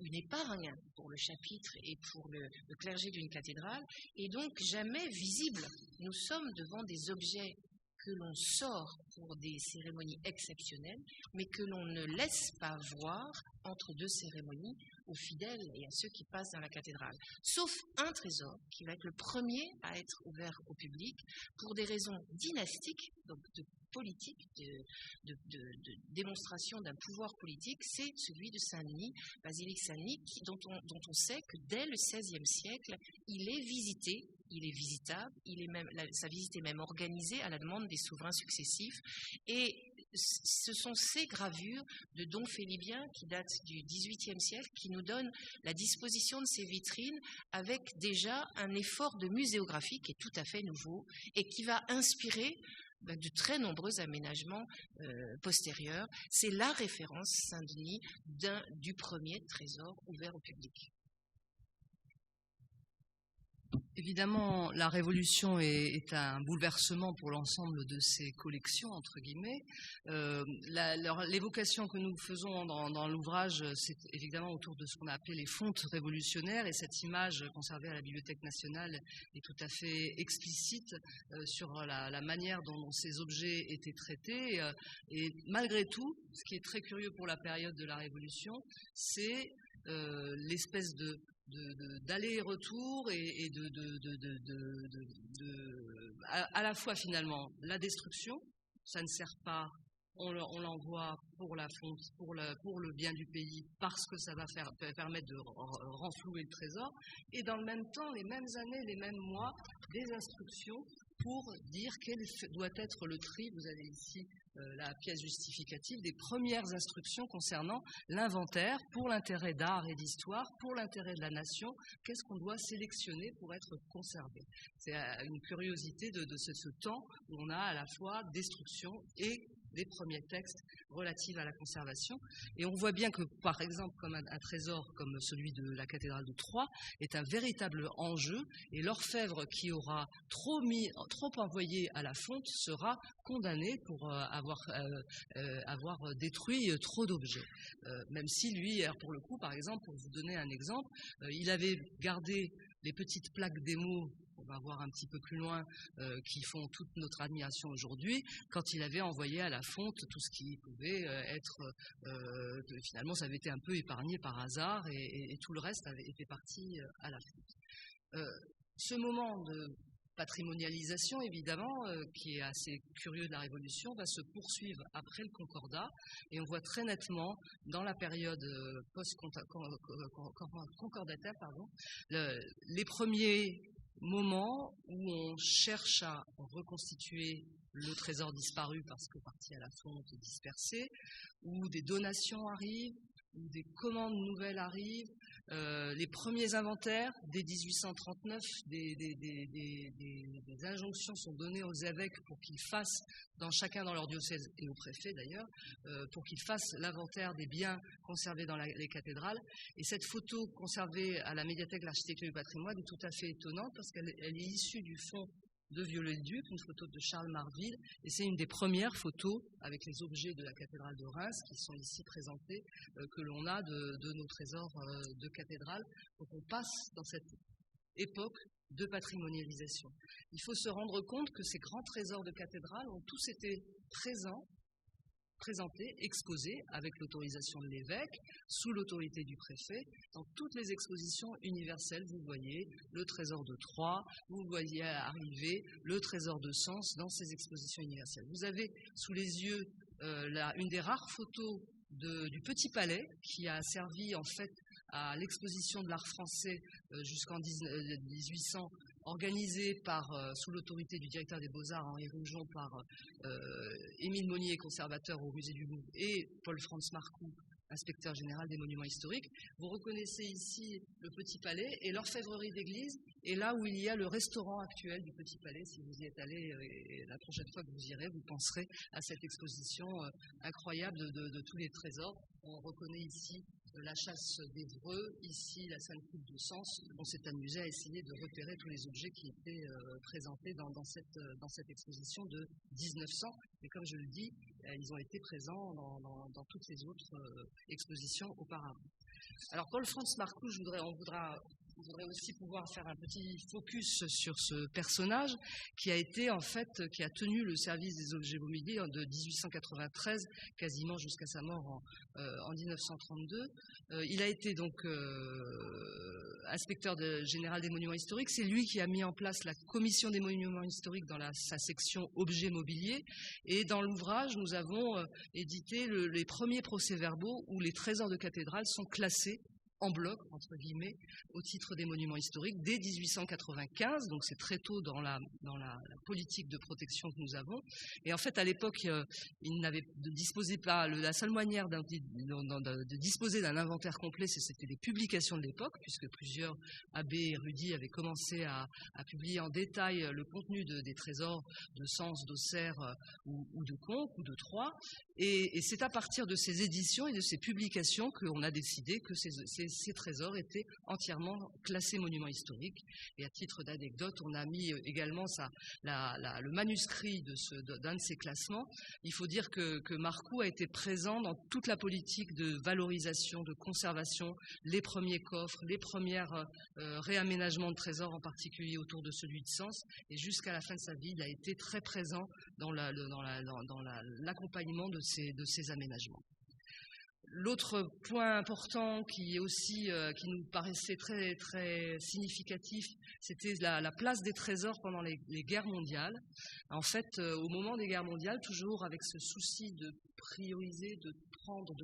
Speaker 2: une épargne pour le chapitre et pour le clergé d'une cathédrale, et donc jamais visible. Nous sommes devant des objets que l'on sort pour des cérémonies exceptionnelles, mais que l'on ne laisse pas voir entre 2 cérémonies aux fidèles et à ceux qui passent dans la cathédrale. Sauf un trésor qui va être le premier à être ouvert au public pour des raisons dynastiques, donc de politique, de démonstration d'un pouvoir politique, c'est celui de Saint-Denis, basilique Saint-Denis, dont on sait que dès le XVIe siècle, il est visité, il est visitable, sa visite est même organisée à la demande des souverains successifs. Et ce sont ces gravures de Don Félibien qui datent du XVIIIe siècle qui nous donnent la disposition de ces vitrines avec déjà un effort de muséographie qui est tout à fait nouveau et qui va inspirer de très nombreux aménagements postérieurs. C'est la référence Saint-Denis du premier trésor ouvert au public.
Speaker 1: Évidemment, la Révolution est un bouleversement pour l'ensemble de ces collections, entre guillemets. L'évocation que nous faisons dans l'ouvrage, c'est évidemment autour de ce qu'on a appelé les fontes révolutionnaires, et cette image conservée à la Bibliothèque nationale est tout à fait explicite sur la manière dont ces objets étaient traités. Et malgré tout, ce qui est très curieux pour la période de la Révolution, c'est l'espèce d'aller-retour et à la fois finalement la destruction, ça ne sert pas, on l'envoie pour la fonte, pour le bien du pays, parce que ça va permettre de renflouer le trésor, et dans le même temps, les mêmes années, les mêmes mois, des instructions pour dire quel doit être le tri. Vous avez ici la pièce justificative des premières instructions concernant l'inventaire pour l'intérêt d'art et d'histoire, pour l'intérêt de la nation, qu'est-ce qu'on doit sélectionner pour être conservé. C'est une curiosité de ce temps où on a à la fois destruction et des premiers textes relatifs à la conservation. Et on voit bien que, par exemple, comme un trésor comme celui de la cathédrale de Troyes est un véritable enjeu, et l'orfèvre qui aura trop envoyé à la fonte sera condamné pour avoir détruit trop d'objets. Même si lui, pour le coup, par exemple, pour vous donner un exemple, il avait gardé les petites plaques d'émaux, on va voir un petit peu plus loin, qui font toute notre admiration aujourd'hui, quand il avait envoyé à la fonte tout ce qui pouvait être, finalement ça avait été un peu épargné par hasard, et tout le reste avait été parti à la fonte. Ce moment de patrimonialisation, évidemment, qui est assez curieux de la Révolution, va se poursuivre après le Concordat, et on voit très nettement, dans la période post-concordataire, les premiers moments où on cherche à reconstituer le trésor disparu parce que parti à la fonte dispersé, où des donations arrivent, où des commandes nouvelles arrivent, les premiers inventaires dès 1839, des injonctions sont données aux évêques pour qu'ils fassent, chacun dans leur diocèse, et aux préfets d'ailleurs, pour qu'ils fassent l'inventaire des biens conservés dans les cathédrales. Et cette photo conservée à la médiathèque de l'Architecture et du Patrimoine est tout à fait étonnante parce qu'elle est issue du fonds de Viollet-le-Duc, une photo de Charles Marville, et c'est une des premières photos avec les objets de la cathédrale de Reims qui sont ici présentés, que l'on a de nos trésors de cathédrale. Donc on passe dans cette époque de patrimonialisation. Il faut se rendre compte que ces grands trésors de cathédrale ont tous été présentés, exposés avec l'autorisation de l'évêque, sous l'autorité du préfet. Dans toutes les expositions universelles, vous voyez le trésor de Troyes, vous voyez arriver le trésor de Sens dans ces expositions universelles. Vous avez sous les yeux une des rares photos du Petit Palais, qui a servi en fait à l'exposition de l'art français jusqu'en 1800, organisée sous l'autorité du directeur des Beaux-Arts, Henri Roujon, par Émile Monnier, conservateur au musée du Louvre, et Paul-Franz Marcoux, inspecteur général des monuments historiques. Vous reconnaissez ici le Petit Palais et l'orfèvrerie d'église, et là où il y a le restaurant actuel du Petit Palais. Si vous y êtes allé, et la prochaine fois que vous irez, vous penserez à cette exposition incroyable de tous les trésors. On reconnaît ici la chasse des Vreux, ici la Sainte Coupe de Sens. On s'est amusé à essayer de repérer tous les objets qui étaient présentés dans cette exposition de 1900. Mais comme je le dis, ils ont été présents dans toutes les autres expositions auparavant. Alors Paul-Franz Marcoux, on voudrait aussi pouvoir faire un petit focus sur ce personnage qui a tenu le service des objets mobiliers de 1893 quasiment jusqu'à sa mort en 1932. Il a été donc inspecteur général des monuments historiques. C'est lui qui a mis en place la commission des monuments historiques dans sa section objets mobiliers. Et dans l'ouvrage, nous avons édité les premiers procès-verbaux où les trésors de cathédrales sont classés en bloc, entre guillemets, au titre des monuments historiques, dès 1895, donc c'est très tôt dans la politique de protection que nous avons. Et en fait, à l'époque, la seule manière de disposer d'un inventaire complet, c'était les publications de l'époque, puisque plusieurs abbés érudits avaient commencé à publier en détail le contenu des trésors de Sens, d'Auxerre ou de Conques ou de Troyes. Et c'est à partir de ces éditions et de ces publications qu'on a décidé que ces trésors étaient entièrement classés monuments historiques. Et à titre d'anecdote, on a mis également le manuscrit d'un de ces classements. Il faut dire que Marcoux a été présent dans toute la politique de valorisation, de conservation, les premiers coffres, les premiers réaménagements de trésors, en particulier autour de celui de Sens. Et jusqu'à la fin de sa vie, il a été très présent dans l'accompagnement de ces aménagements. L'autre point important qui nous paraissait très, très significatif, c'était la place des trésors pendant les guerres mondiales. En fait, au moment des guerres mondiales, toujours avec ce souci de prioriser, de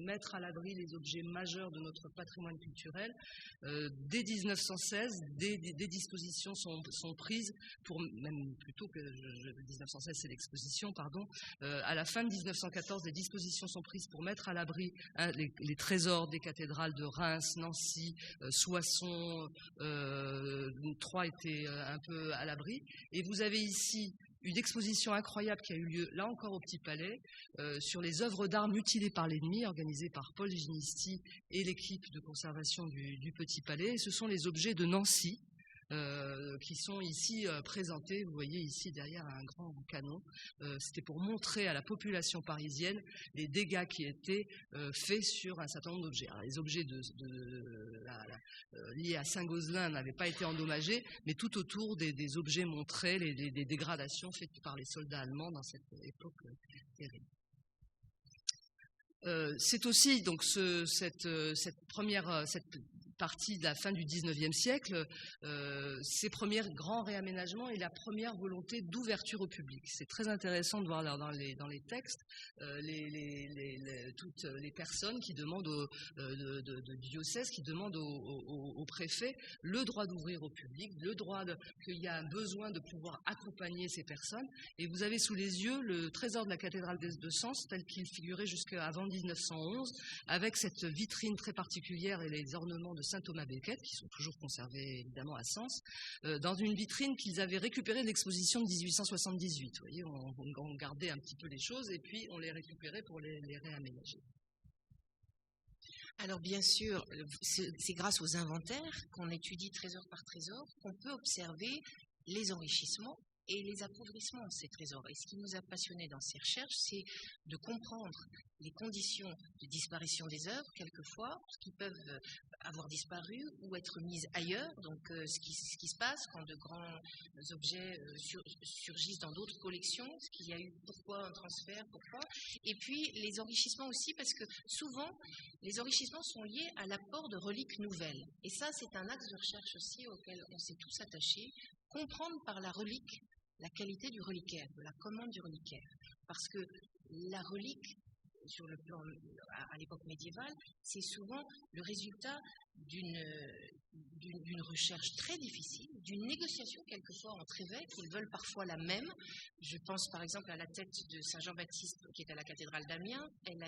Speaker 1: mettre à l'abri les objets majeurs de notre patrimoine culturel, dès 1916, des dispositions sont prises même plutôt que 1916, c'est l'exposition, pardon. À la fin de 1914, des dispositions sont prises pour mettre à l'abri les trésors des cathédrales de Reims, Nancy, Soissons, Troyes étaient un peu à l'abri. Et vous avez ici une exposition incroyable qui a eu lieu, là encore au Petit Palais, sur les œuvres d'art mutilées par l'ennemi, organisée par Paul Ginisti et l'équipe de conservation du Petit Palais. Et ce sont les objets de Nancy, qui sont ici présentés. Vous voyez ici derrière un grand canon. C'était pour montrer à la population parisienne les dégâts qui étaient faits sur un certain nombre d'objets. Alors, les objets liés à Saint-Gozlin n'avaient pas été endommagés, mais tout autour des objets montraient les dégradations faites par les soldats allemands dans cette époque terrible. C'est aussi donc cette partie de la fin du XIXe siècle, ces premiers grands réaménagements et la première volonté d'ouverture au public. C'est très intéressant de voir dans les textes toutes les personnes qui demandent de diocèse, qui demandent au préfet le droit d'ouvrir au public, le droit qu'il y a un besoin de pouvoir accompagner ces personnes. Et vous avez sous les yeux le trésor de la cathédrale de Sens tel qu'il figurait jusqu'avant 1911, avec cette vitrine très particulière et les ornements de Saint Thomas Becket, qui sont toujours conservés évidemment à Sens, dans une vitrine qu'ils avaient récupérée de l'exposition de 1878. Vous voyez, on gardait un petit peu les choses et puis on les récupérait pour les réaménager.
Speaker 2: Alors bien sûr, c'est grâce aux inventaires qu'on étudie trésor par trésor qu'on peut observer les enrichissements et les appauvrissements de ces trésors. Et ce qui nous a passionnés dans ces recherches, c'est de comprendre les conditions de disparition des œuvres, quelquefois, qui peuvent avoir disparu ou être mises ailleurs. Donc, ce qui se passe quand de grands objets surgissent dans d'autres collections, ce qu'il y a eu, pourquoi un transfert, pourquoi. Et puis, les enrichissements aussi, parce que souvent, les enrichissements sont liés à l'apport de reliques nouvelles. Et ça, c'est un axe de recherche aussi auquel on s'est tous attachés. Comprendre par la relique la qualité du reliquaire, de la commande du reliquaire. Parce que la relique sur le plan à l'époque médiévale, c'est souvent le résultat d'une recherche très difficile, d'une négociation quelquefois entre évêques, ils veulent parfois la même. Je pense par exemple à la tête de Saint Jean-Baptiste qui est à la cathédrale d'Amiens. Elle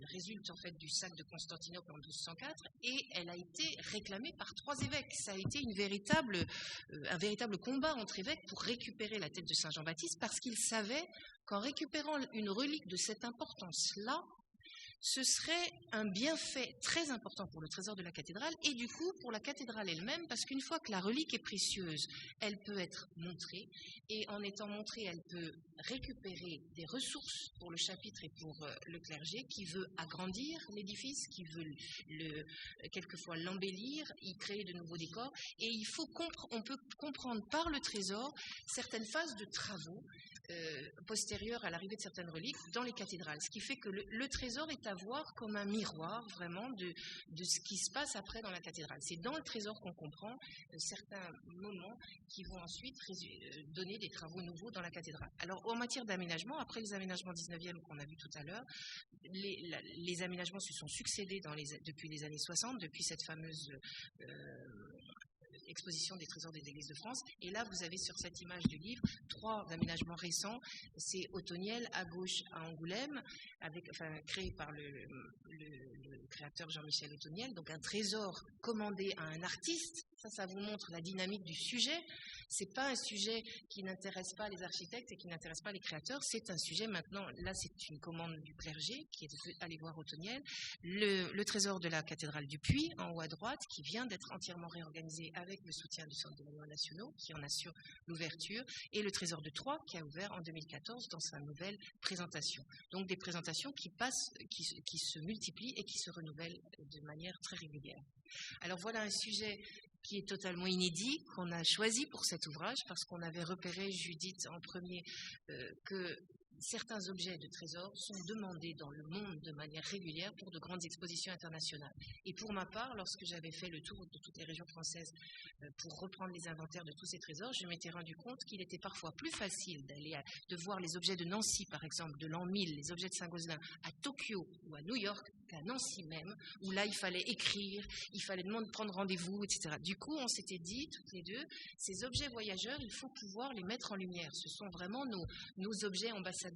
Speaker 2: résulte en fait du sac de Constantinople en 1204 et elle a été réclamée par 3 évêques. Ça a été un véritable combat entre évêques pour récupérer la tête de Saint Jean-Baptiste parce qu'ils savaient qu'en récupérant une relique de cette importance-là, ce serait un bienfait très important pour le trésor de la cathédrale et du coup pour la cathédrale elle-même, parce qu'une fois que la relique est précieuse, elle peut être montrée et en étant montrée, elle peut récupérer des ressources pour le chapitre et pour le clergé qui veut agrandir l'édifice, qui veut quelquefois l'embellir, y créer de nouveaux décors et on peut comprendre par le trésor certaines phases de travaux postérieures à l'arrivée de certaines reliques dans les cathédrales. Ce qui fait que le trésor est à voir comme un miroir vraiment de ce qui se passe après dans la cathédrale. C'est dans le trésor qu'on comprend certains moments qui vont ensuite donner des travaux nouveaux dans la cathédrale. Alors en matière d'aménagement, après les aménagements 19e qu'on a vu tout à l'heure, les aménagements se sont succédés depuis les années 60, depuis cette fameuse exposition des trésors des églises de France. Et là, vous avez sur cette image du livre 3 aménagements récents. C'est Othoniel à gauche à Angoulême, créé par le créateur Jean-Michel Othoniel. Donc un trésor commandé à un artiste. Ça vous montre la dynamique du sujet. C'est pas un sujet qui n'intéresse pas les architectes et qui n'intéresse pas les créateurs. C'est un sujet maintenant. Là, c'est une commande du clergé qui est allé voir Othoniel. Le trésor de la cathédrale du Puy, en haut à droite, qui vient d'être entièrement réorganisé avec le soutien du Centre des monuments nationaux, qui en assure l'ouverture, et le trésor de Troyes, qui a ouvert en 2014 dans sa nouvelle présentation. Donc des présentations qui se multiplient et qui se renouvellent de manière très régulière. Alors voilà un sujet qui est totalement inédit, qu'on a choisi pour cet ouvrage, parce qu'on avait repéré, Judith, en premier, que certains objets de trésor sont demandés dans le monde de manière régulière pour de grandes expositions internationales. Et pour ma part, lorsque j'avais fait le tour de toutes les régions françaises pour reprendre les inventaires de tous ces trésors, je m'étais rendu compte qu'il était parfois plus facile de voir les objets de Nancy, par exemple, de l'an 1000, les objets de Saint-Gozlin, à Tokyo ou à New York, qu'à Nancy même, où là, il fallait écrire, il fallait prendre rendez-vous, etc. Du coup, on s'était dit, toutes les deux, ces objets voyageurs, il faut pouvoir les mettre en lumière. Ce sont vraiment nos objets ambassadeurs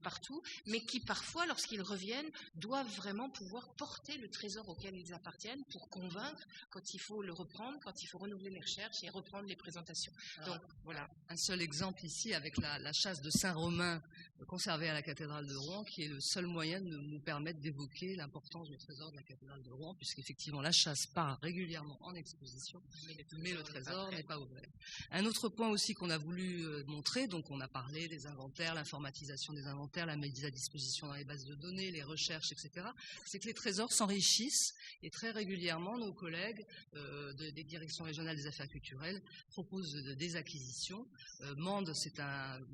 Speaker 2: partout, mais qui parfois, lorsqu'ils reviennent, doivent vraiment pouvoir porter le trésor auquel ils appartiennent pour convaincre quand il faut le reprendre, quand il faut renouveler les recherches et reprendre les présentations. Donc, voilà.
Speaker 1: Un seul exemple ici avec la châsse de Saint-Romain conservée à la cathédrale de Rouen, qui est le seul moyen de nous permettre d'évoquer l'importance du trésor de la cathédrale de Rouen, puisqu'effectivement la chasse part régulièrement en exposition, mais le trésor n'est pas ouvert. Un autre point aussi qu'on a voulu montrer, donc on a parlé des inventaires, l'informatisation des inventaires, la mise à disposition dans les bases de données, les recherches, etc., c'est que les trésors s'enrichissent et très régulièrement nos collègues des directions régionales des affaires culturelles proposent des acquisitions. Mende, c'est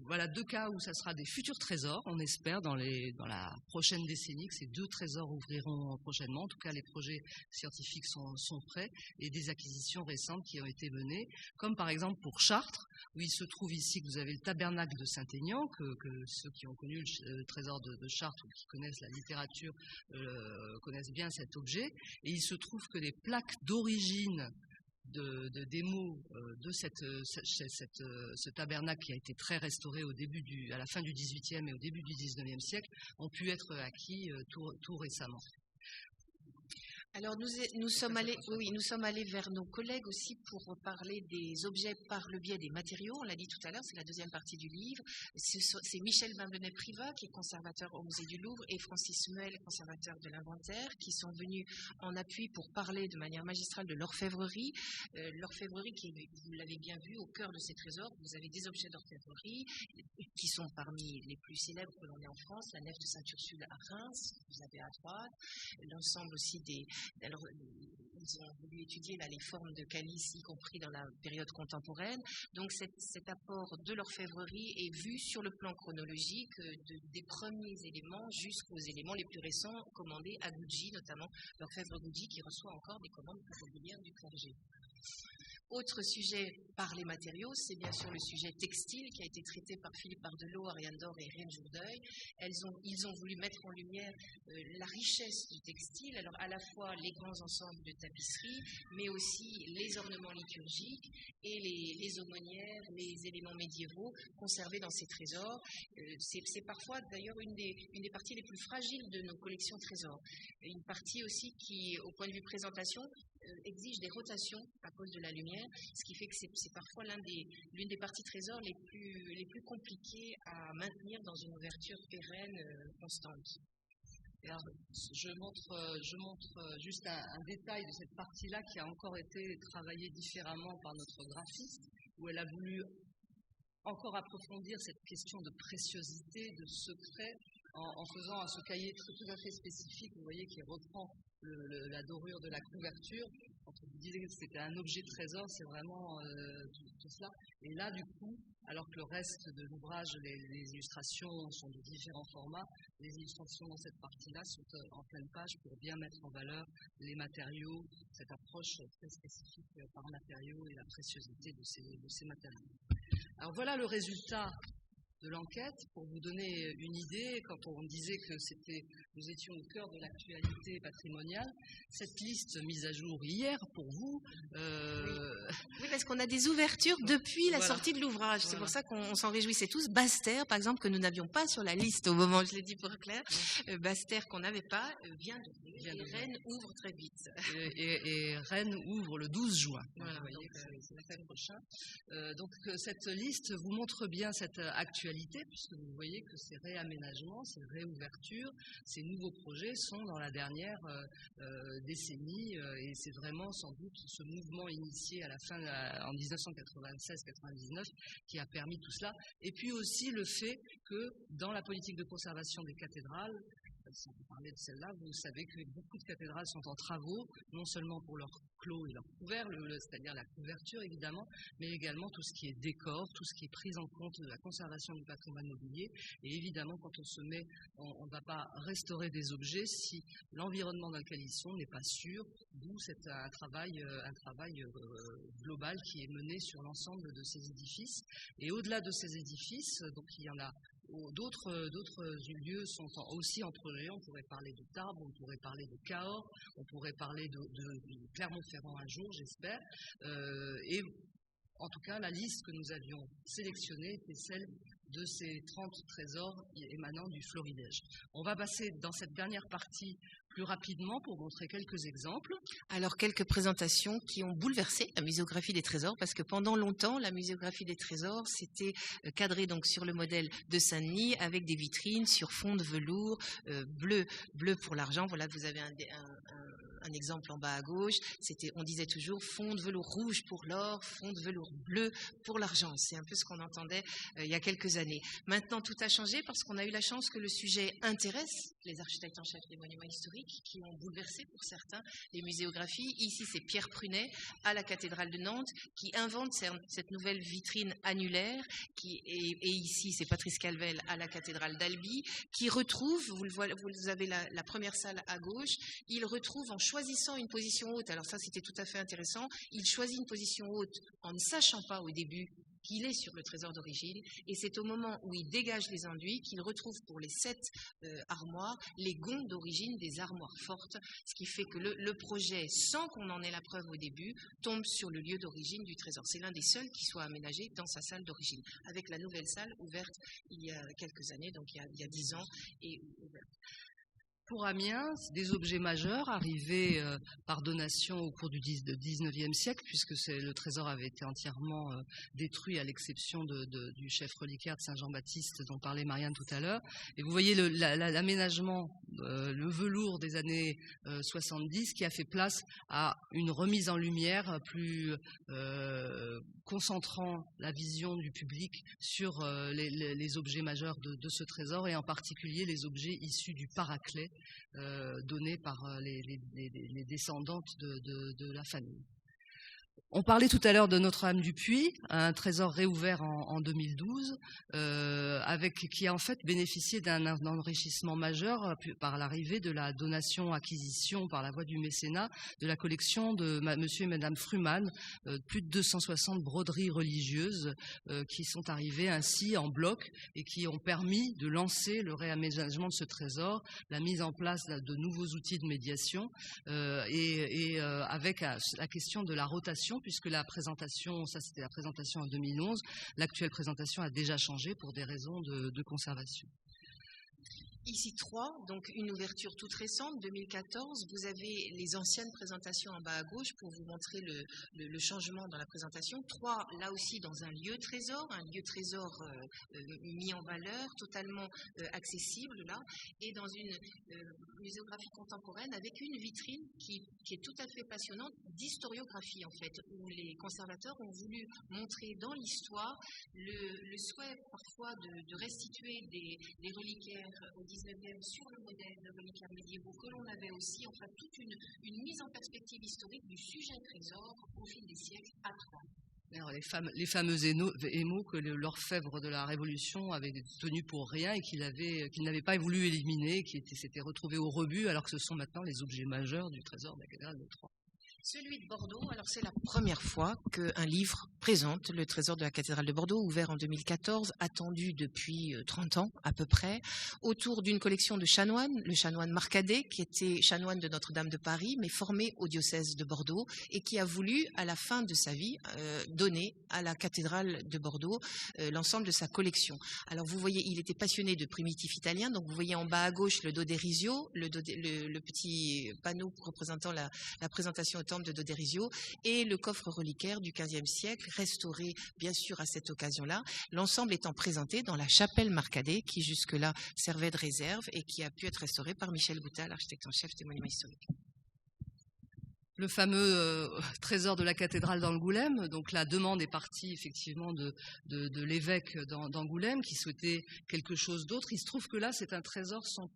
Speaker 1: voilà 2 cas où ça sera des futurs trésors, on espère dans la prochaine décennie que ces 2 trésors ouvriront prochainement. En tout cas, les projets scientifiques sont prêts et des acquisitions récentes qui ont été menées, comme par exemple pour Chartres, où il se trouve ici que vous avez le tabernacle de Saint-Aignan, que ceux qui ont connu le trésor de Chartres ou qui connaissent la littérature connaissent bien cet objet. Et il se trouve que les plaques d'origine des mots de ce tabernacle qui a été très restauré à la fin du XVIIIe et au début du XIXe siècle ont pu être acquis tout récemment.
Speaker 2: Alors nous sommes allés vers nos collègues aussi pour parler des objets par le biais des matériaux. On l'a dit tout à l'heure, c'est la deuxième partie du livre. C'est Michel Bimbenet-Privat, qui est conservateur au musée du Louvre, et Francis Muel, conservateur de l'inventaire, qui sont venus en appui pour parler de manière magistrale de l'orfèvrerie. L'orfèvrerie qui est, vous l'avez bien vu, au cœur de ces trésors. Vous avez des objets d'orfèvrerie qui sont parmi les plus célèbres que l'on ait en France. La nef de Sainte-Ursule à Reims, vous avez à droite. L'ensemble aussi alors, ils ont voulu étudier les formes de calices, y compris dans la période contemporaine. Donc, cet apport de l'orfèvrerie est vu sur le plan chronologique des premiers éléments jusqu'aux éléments les plus récents commandés à Gucci, notamment l'orfèvre Gucci qui reçoit encore des commandes régulières du clergé. Autre sujet par les matériaux, c'est bien sûr le sujet textile qui a été traité par Philippe Bardelot, Ariane Dor et Irène Jourdeuil. Ils ont voulu mettre en lumière la richesse du textile, alors à la fois les grands ensembles de tapisserie, mais aussi les ornements liturgiques et les aumônières, les éléments médiévaux conservés dans ces trésors. C'est parfois d'ailleurs une des parties les plus fragiles de nos collections trésors. Une partie aussi qui, au point de vue présentation, exige des rotations à cause de la lumière, ce qui fait que c'est parfois l'une des parties trésors les plus compliquées à maintenir dans une ouverture pérenne constante.
Speaker 1: Alors, je montre juste un détail de cette partie-là qui a encore été travaillée différemment par notre graphiste, où elle a voulu encore approfondir cette question de préciosité, de secret, en faisant ce cahier tout à fait spécifique, vous voyez, qui reprend la dorure de la couverture. Quand on disait que c'était un objet trésor, c'est vraiment tout cela. Et là, du coup, alors que le reste de l'ouvrage, les illustrations sont de différents formats, les illustrations dans cette partie-là sont en pleine page pour bien mettre en valeur les matériaux, cette approche très spécifique par matériaux et la préciosité de ces matériaux. Alors voilà le résultat de l'enquête. Pour vous donner une idée, quand on disait que nous étions au cœur de l'actualité patrimoniale, cette liste mise à jour hier pour vous...
Speaker 2: Oui, parce qu'on a des ouvertures depuis la sortie de l'ouvrage. C'est pour ça qu'on s'en réjouissait tous. Basse-Terre, par exemple, que nous n'avions pas sur la liste au moment où je l'ai dit pour Claire. Basse-Terre qu'on n'avait pas, vient d'ouvrir. Et Rennes ouvre très vite.
Speaker 1: Et Rennes ouvre le 12 juin. Voilà, vous voyez, c'est la semaine prochaine. Donc cette liste vous montre bien cette actualité, puisque vous voyez que ces réaménagements, ces réouvertures, ces nouveaux projets sont dans la dernière décennie, et c'est vraiment sans doute ce mouvement initié à la fin en 1996-99 qui a permis tout cela. Et puis aussi le fait que dans la politique de conservation des cathédrales, si vous parlez de celle-là, vous savez que beaucoup de cathédrales sont en travaux, non seulement pour leur clos et leur couvert, c'est-à-dire la couverture évidemment, mais également tout ce qui est décor, tout ce qui est prise en compte de la conservation du patrimoine mobilier. Et évidemment, quand on se met, on ne va pas restaurer des objets si l'environnement dans lequel ils sont n'est pas sûr, d'où un travail global qui est mené sur l'ensemble de ces édifices. Et au-delà de ces édifices, donc il y en a d'autres lieux sont aussi en projet. On pourrait parler de Tarbes, on pourrait parler de Cahors, on pourrait parler de Clermont-Ferrand un jour, j'espère. Et en tout cas, la liste que nous avions sélectionnée était celle de ces 30 trésors émanant du florilège. On va passer dans cette dernière partie plus rapidement pour montrer quelques exemples.
Speaker 2: Alors, quelques présentations qui ont bouleversé la muséographie des trésors, parce que pendant longtemps, la muséographie des trésors, c'était cadré donc sur le modèle de Saint-Denis, avec des vitrines sur fond de velours, bleu pour l'argent. Voilà, vous avez un exemple en bas à gauche, on disait toujours fond de velours rouge pour l'or, fond de velours bleu pour l'argent. C'est un peu ce qu'on entendait il y a quelques années. Maintenant, tout a changé parce qu'on a eu la chance que le sujet intéresse les architectes en chef des monuments historiques qui ont bouleversé pour certains les muséographies. Ici, c'est Pierre Prunet à la cathédrale de Nantes qui invente cette nouvelle vitrine annulaire et ici, c'est Patrice Calvel à la cathédrale d'Albi qui retrouve, vous avez la première salle à gauche, il retrouve en choisissant une position haute, alors ça c'était tout à fait intéressant, il choisit une position haute en ne sachant pas au début qu'il est sur le trésor d'origine, et c'est au moment où il dégage les enduits qu'il retrouve pour les 7 armoires les gonds d'origine des armoires fortes, ce qui fait que le projet, sans qu'on en ait la preuve au début, tombe sur le lieu d'origine du trésor. C'est l'un des seuls qui soit aménagé dans sa salle d'origine, avec la nouvelle salle ouverte il y a quelques années, donc il y a 10 ans, et ouverte.
Speaker 1: Pour Amiens, des objets majeurs arrivés par donation au cours du 19e siècle, puisque le trésor avait été entièrement détruit à l'exception du chef reliquaire de Saint-Jean-Baptiste dont parlait Marianne tout à l'heure. Et vous voyez l'aménagement, le velours des années 70 qui a fait place à une remise en lumière plus concentrant la vision du public sur les objets majeurs de ce trésor, et en particulier les objets issus du Paraclet donnés par les descendantes de la famille. On parlait tout à l'heure de Notre-Dame-du-Puy, un trésor réouvert en 2012, qui a en fait bénéficié d'un enrichissement majeur par l'arrivée de la donation-acquisition par la voie du mécénat de la collection de Monsieur et Madame Fruman, plus de 260 broderies religieuses qui sont arrivées ainsi en bloc et qui ont permis de lancer le réaménagement de ce trésor, la mise en place de nouveaux outils de médiation avec la question de la rotation, puisque la présentation, ça c'était la présentation en 2011, l'actuelle présentation a déjà changé pour des raisons de conservation.
Speaker 2: Ici 3, donc une ouverture toute récente, 2014. Vous avez les anciennes présentations en bas à gauche pour vous montrer le changement dans la présentation. 3, là aussi dans un lieu trésor mis en valeur, totalement accessible là, et dans une muséographie contemporaine avec une vitrine qui est tout à fait passionnante, d'historiographie en fait, où les conservateurs ont voulu montrer dans l'histoire le souhait parfois de restituer des reliquaires au 19e sur le modèle de reliquaires médiévaux que l'on avait aussi, enfin toute une mise en perspective historique du sujet trésor au fil des siècles à 3.
Speaker 1: Alors, les fameux émaux que l'orfèvre de la Révolution avait tenus pour rien et qu'il n'avait pas voulu éliminer, qui s'étaient retrouvés au rebut, alors que ce sont maintenant les objets majeurs du trésor de la cathédrale de Troyes.
Speaker 2: Celui de Bordeaux, alors c'est la première fois qu'un livre présente le trésor de la cathédrale de Bordeaux, ouvert en 2014, attendu depuis 30 ans à peu près, autour d'une collection de chanoines, le chanoine Marcadet, qui était chanoine de Notre-Dame de Paris, mais formé au diocèse de Bordeaux, et qui a voulu, à la fin de sa vie, donner à la cathédrale de Bordeaux l'ensemble de sa collection. Alors vous voyez, il était passionné de primitifs italiens, donc vous voyez en bas à gauche le Doderisio, le petit panneau représentant la présentation au temple de Doderisio, et le coffre reliquaire du XVe siècle, restauré bien sûr à cette occasion-là, l'ensemble étant présenté dans la chapelle Marcadet, qui jusque-là servait de réserve et qui a pu être restaurée par Michel Goutal, architecte en chef des monuments historiques.
Speaker 1: Le fameux trésor de la cathédrale d'Angoulême, donc la demande est partie effectivement de l'évêque d'Angoulême qui souhaitait quelque chose d'autre. Il se trouve que là c'est un trésor sans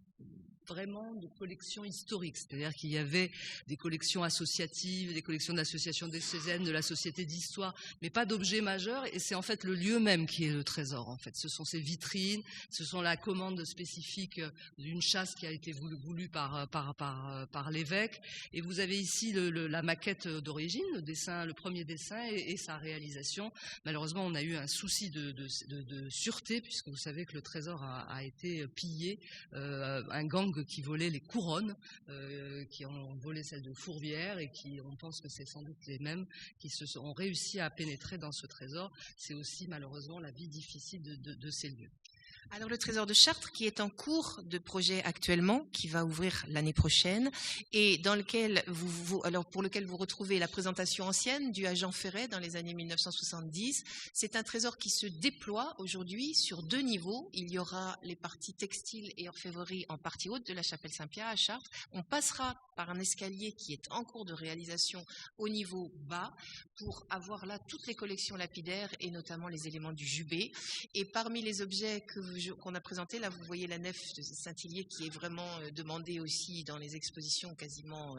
Speaker 1: vraiment de collections historiques, c'est-à-dire qu'il y avait des collections associatives, des collections d'associations diocésaines, de la Société d'Histoire, mais pas d'objets majeurs, et c'est en fait le lieu même qui est le trésor, en fait. Ce sont ces vitrines, ce sont la commande spécifique d'une chasse qui a été voulue par l'évêque, et vous avez ici la maquette d'origine, le premier dessin et sa réalisation. Malheureusement, on a eu un souci de sûreté, puisque vous savez que le trésor a été pillé, un gang qui volaient les couronnes, qui ont volé celles de Fourvière et on pense que c'est sans doute les mêmes qui ont réussi à pénétrer dans ce trésor. C'est aussi malheureusement la vie difficile de ces lieux.
Speaker 2: Alors le trésor de Chartres qui est en cours de projet actuellement, qui va ouvrir l'année prochaine et dans lequel pour lequel vous retrouvez la présentation ancienne du agent Ferret dans les années 1970. C'est un trésor qui se déploie aujourd'hui sur 2 niveaux. Il y aura les parties textiles et orfèvrerie en partie haute de la chapelle Saint-Pierre à Chartres. On passera par un escalier qui est en cours de réalisation au niveau bas pour avoir là toutes les collections lapidaires et notamment les éléments du jubé. Et parmi les objets qu'on a présentés, là vous voyez la nef de Saint-Hélier qui est vraiment demandée aussi dans les expositions quasiment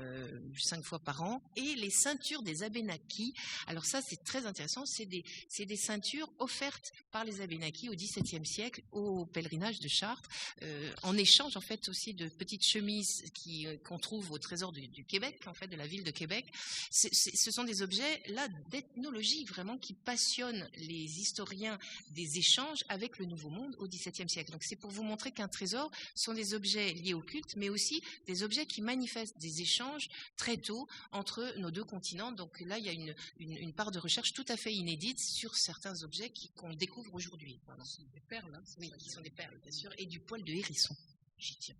Speaker 2: 5 fois par an. Et les ceintures des Abénaquis. Alors ça c'est très intéressant, c'est des ceintures offertes par les Abénaquis au XVIIe siècle au pèlerinage de Chartres, en échange en fait aussi de petites chemises qu'on trouve au trésor du Québec, en fait de la ville de Québec. Ce sont des objets là d'ethnologie vraiment qui passionnent les historiens des échanges avec le Nouveau Monde au XVIIe siècle. Donc c'est pour vous montrer qu'un trésor sont des objets liés au culte, mais aussi des objets qui manifestent des échanges très tôt entre nos 2 continents. Donc là, il y a une part de recherche tout à fait inédite sur certains objets qu'on découvre aujourd'hui. Voilà.
Speaker 1: Ce sont des perles, hein,
Speaker 2: oui, qui sont des perles, bien sûr, et du poil de hérisson. J'y tiens.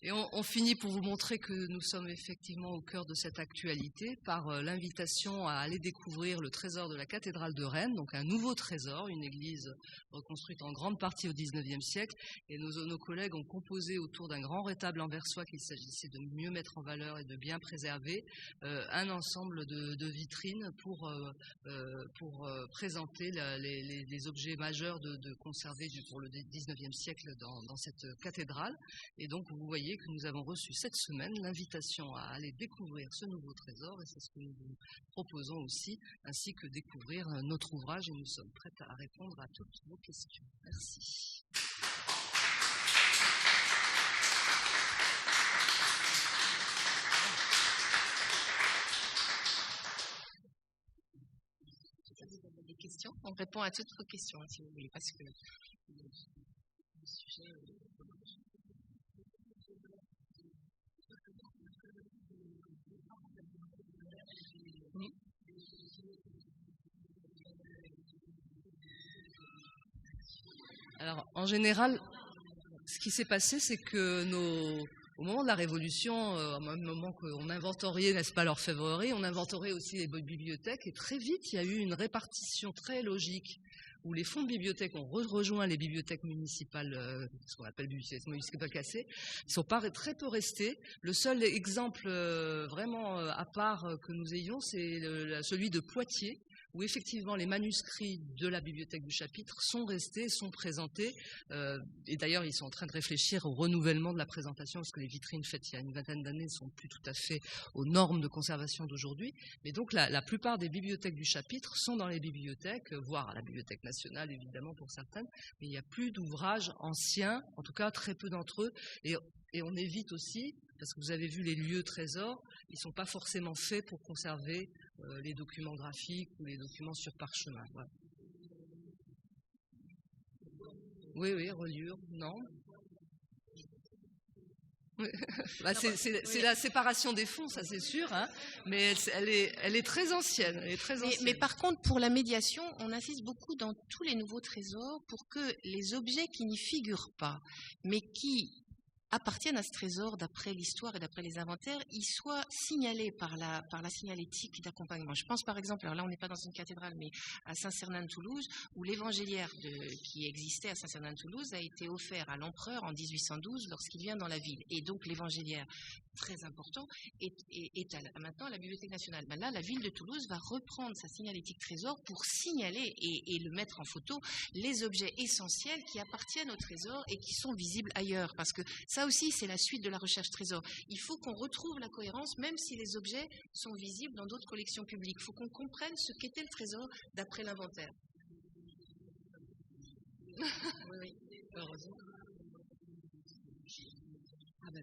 Speaker 1: Et on finit pour vous montrer que nous sommes effectivement au cœur de cette actualité par l'invitation à aller découvrir le trésor de la cathédrale de Rennes, donc un nouveau trésor, une église reconstruite en grande partie au XIXe siècle. Et nos collègues ont composé autour d'un grand rétable anversois qu'il s'agissait de mieux mettre en valeur et de bien préserver, un ensemble de vitrines pour présenter les objets majeurs de conserver pour le XIXe siècle dans cette cathédrale. Et donc, vous voyez que nous avons reçu cette semaine l'invitation à aller découvrir ce nouveau trésor, et c'est ce que nous vous proposons aussi, ainsi que découvrir notre ouvrage, et nous sommes prêts à répondre à toutes vos questions. Merci.
Speaker 2: On répond à toutes vos questions, si vous voulez, parce que le sujet...
Speaker 1: Alors, en général, ce qui s'est passé, c'est que au moment de la Révolution, au même moment qu'on inventoriait, n'est-ce pas, l'orfèvrerie, on inventoriait aussi les bibliothèques, et très vite, il y a eu une répartition très logique où les fonds de bibliothèques ont rejoint les bibliothèques municipales, ce qu'on appelle bibliothèques municipales cassées. Ils ne sont pas très peu restés. Le seul exemple vraiment à part que nous ayons, c'est celui de Poitiers, où effectivement les manuscrits de la bibliothèque du chapitre sont restés, sont présentés, et d'ailleurs ils sont en train de réfléchir au renouvellement de la présentation, parce que les vitrines faites il y a une vingtaine d'années ne sont plus tout à fait aux normes de conservation d'aujourd'hui, mais donc la plupart des bibliothèques du chapitre sont dans les bibliothèques, voire à la Bibliothèque nationale évidemment pour certaines, mais il n'y a plus d'ouvrages anciens, en tout cas très peu d'entre eux, et on évite aussi, parce que vous avez vu les lieux trésors, ils ne sont pas forcément faits pour conserver les documents graphiques ou les documents sur parchemin. Voilà. Oui, reliure, non. Bah, c'est la séparation des fonds, ça c'est sûr, hein, mais elle est très ancienne. Elle est très ancienne.
Speaker 2: Mais par contre, pour la médiation, on insiste beaucoup dans tous les nouveaux trésors pour que les objets qui n'y figurent pas, mais qui appartiennent à ce trésor d'après l'histoire et d'après les inventaires, ils soient signalés par la signalétique d'accompagnement. Je pense par exemple, alors là on n'est pas dans une cathédrale, mais à Saint-Cernin-de-Toulouse, où l'évangéliaire qui existait à Saint-Cernin-de-Toulouse a été offert à l'empereur en 1812 lorsqu'il vient dans la ville. Et donc l'évangéliaire, très important, est maintenant à la Bibliothèque nationale. Ben là, la ville de Toulouse va reprendre sa signalétique trésor pour signaler et le mettre en photo les objets essentiels qui appartiennent au trésor et qui sont visibles ailleurs. Parce que ça aussi, c'est la suite de la recherche trésor. Il faut qu'on retrouve la cohérence, même si les objets sont visibles dans d'autres collections publiques. Il faut qu'on comprenne ce qu'était le trésor d'après l'inventaire.
Speaker 1: Oui, heureusement.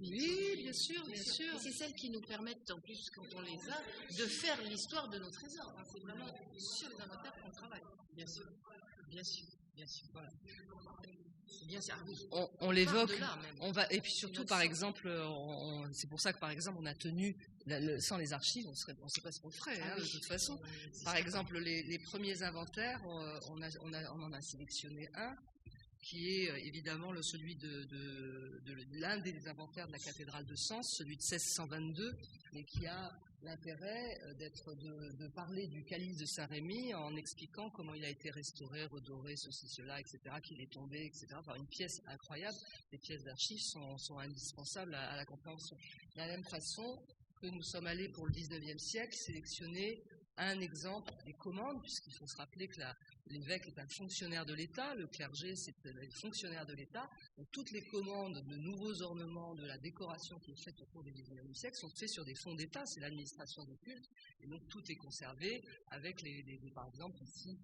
Speaker 1: Oui, bien sûr.
Speaker 2: Et c'est celles qui nous permettent, en plus, quand on les a, de faire l'histoire de nos trésors. C'est vraiment sur les inventaires qu'on travaille.
Speaker 1: Bien sûr. Voilà.
Speaker 2: Bien sûr, oui.
Speaker 1: On l'évoque, et puis surtout, par exemple, c'est pour ça que, par exemple, on a tenu, sans les archives, on ne sait pas ce qu'on ferait, de toute façon. Par exemple, les premiers inventaires, on en a sélectionné un, qui est évidemment celui de l'un des inventaires de la cathédrale de Sens, celui de 1622, mais qui a l'intérêt de parler du calice de Saint-Rémy en expliquant comment il a été restauré, redoré, ceci, cela, etc., qu'il est tombé, etc. Enfin, une pièce incroyable. Les pièces d'archives sont indispensables à la compréhension. De la même façon que nous sommes allés pour le 19e siècle sélectionner un exemple des commandes, puisqu'il faut se rappeler que l'évêque est un fonctionnaire de l'État, le clergé c'est un fonctionnaire de l'État, donc toutes les commandes de nouveaux ornements, de la décoration qui est faite au cours du XIXe siècle sont faites sur des fonds d'État, c'est l'administration du culte, et donc tout est conservé avec par exemple ici,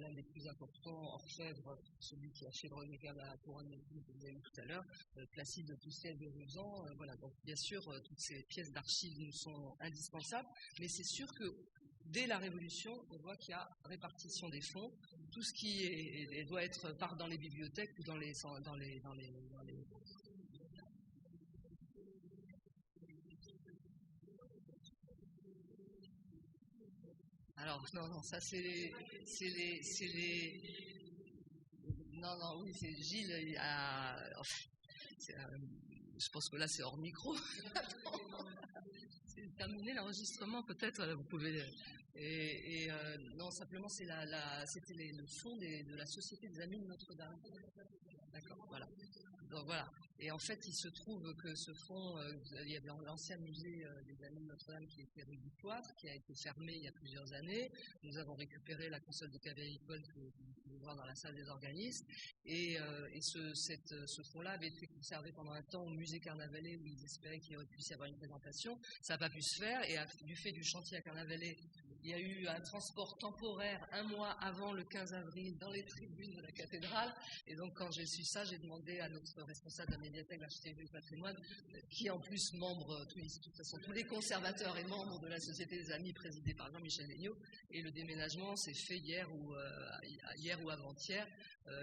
Speaker 1: l'un des plus importants orfèvres, celui qui a chevronné la couronne que vous avez vu tout à l'heure, Placide de Poussière de Ruzan, voilà, donc bien sûr toutes ces pièces d'archives nous sont indispensables, mais c'est sûr que dès la Révolution, on voit qu'il y a répartition des fonds. Tout ce qui doit être part dans les bibliothèques ou dans les. Alors non, ça c'est les. Non, oui, c'est Gilles. Je pense que là c'est hors micro. C'est terminé l'enregistrement, peut-être, vous pouvez. Non, simplement, c'était le fonds de la Société des Amis de Notre-Dame. D'accord, voilà. Donc voilà. Et en fait, il se trouve que ce fonds, il y avait l'ancien musée des Amis de Notre-Dame qui était rue du Cloître, qui a été fermé il y a plusieurs années. Nous avons récupéré la console de clavier agricole que vous pouvez voir dans la salle des organismes. Et ce fonds-là avait été conservé pendant un temps au musée Carnavalet où ils espéraient qu'il aurait pu y avoir une présentation. Ça n'a pas pu se faire et du fait du chantier à Carnavalet, il y a eu un transport temporaire un mois avant le 15 avril dans les tribunes de la cathédrale. Et donc, quand j'ai su ça, j'ai demandé à notre responsable de la médiathèque, l'architecture du patrimoine, qui est en plus membre, tous les conservateurs et membres de la Société des Amis présidée par Jean-Michel Legnaud. Et le déménagement s'est fait hier ou avant-hier.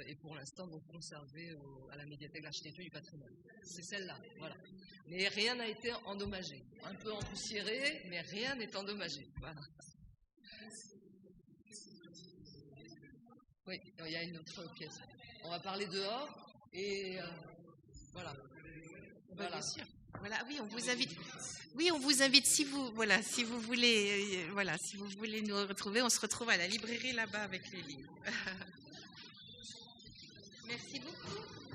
Speaker 1: Et pour l'instant, donc conservé à la médiathèque de l'architecture du patrimoine. C'est celle-là, voilà. Mais rien n'a été endommagé. Un peu empoussiéré, mais rien n'est endommagé. Voilà. Oui, il y a une autre pièce. On va parler dehors et voilà.
Speaker 2: Voilà. Bien sûr. Voilà, oui, on vous invite. Oui, on vous invite si vous voulez, si vous voulez nous retrouver, on se retrouve à la librairie là-bas avec les livres. Merci beaucoup.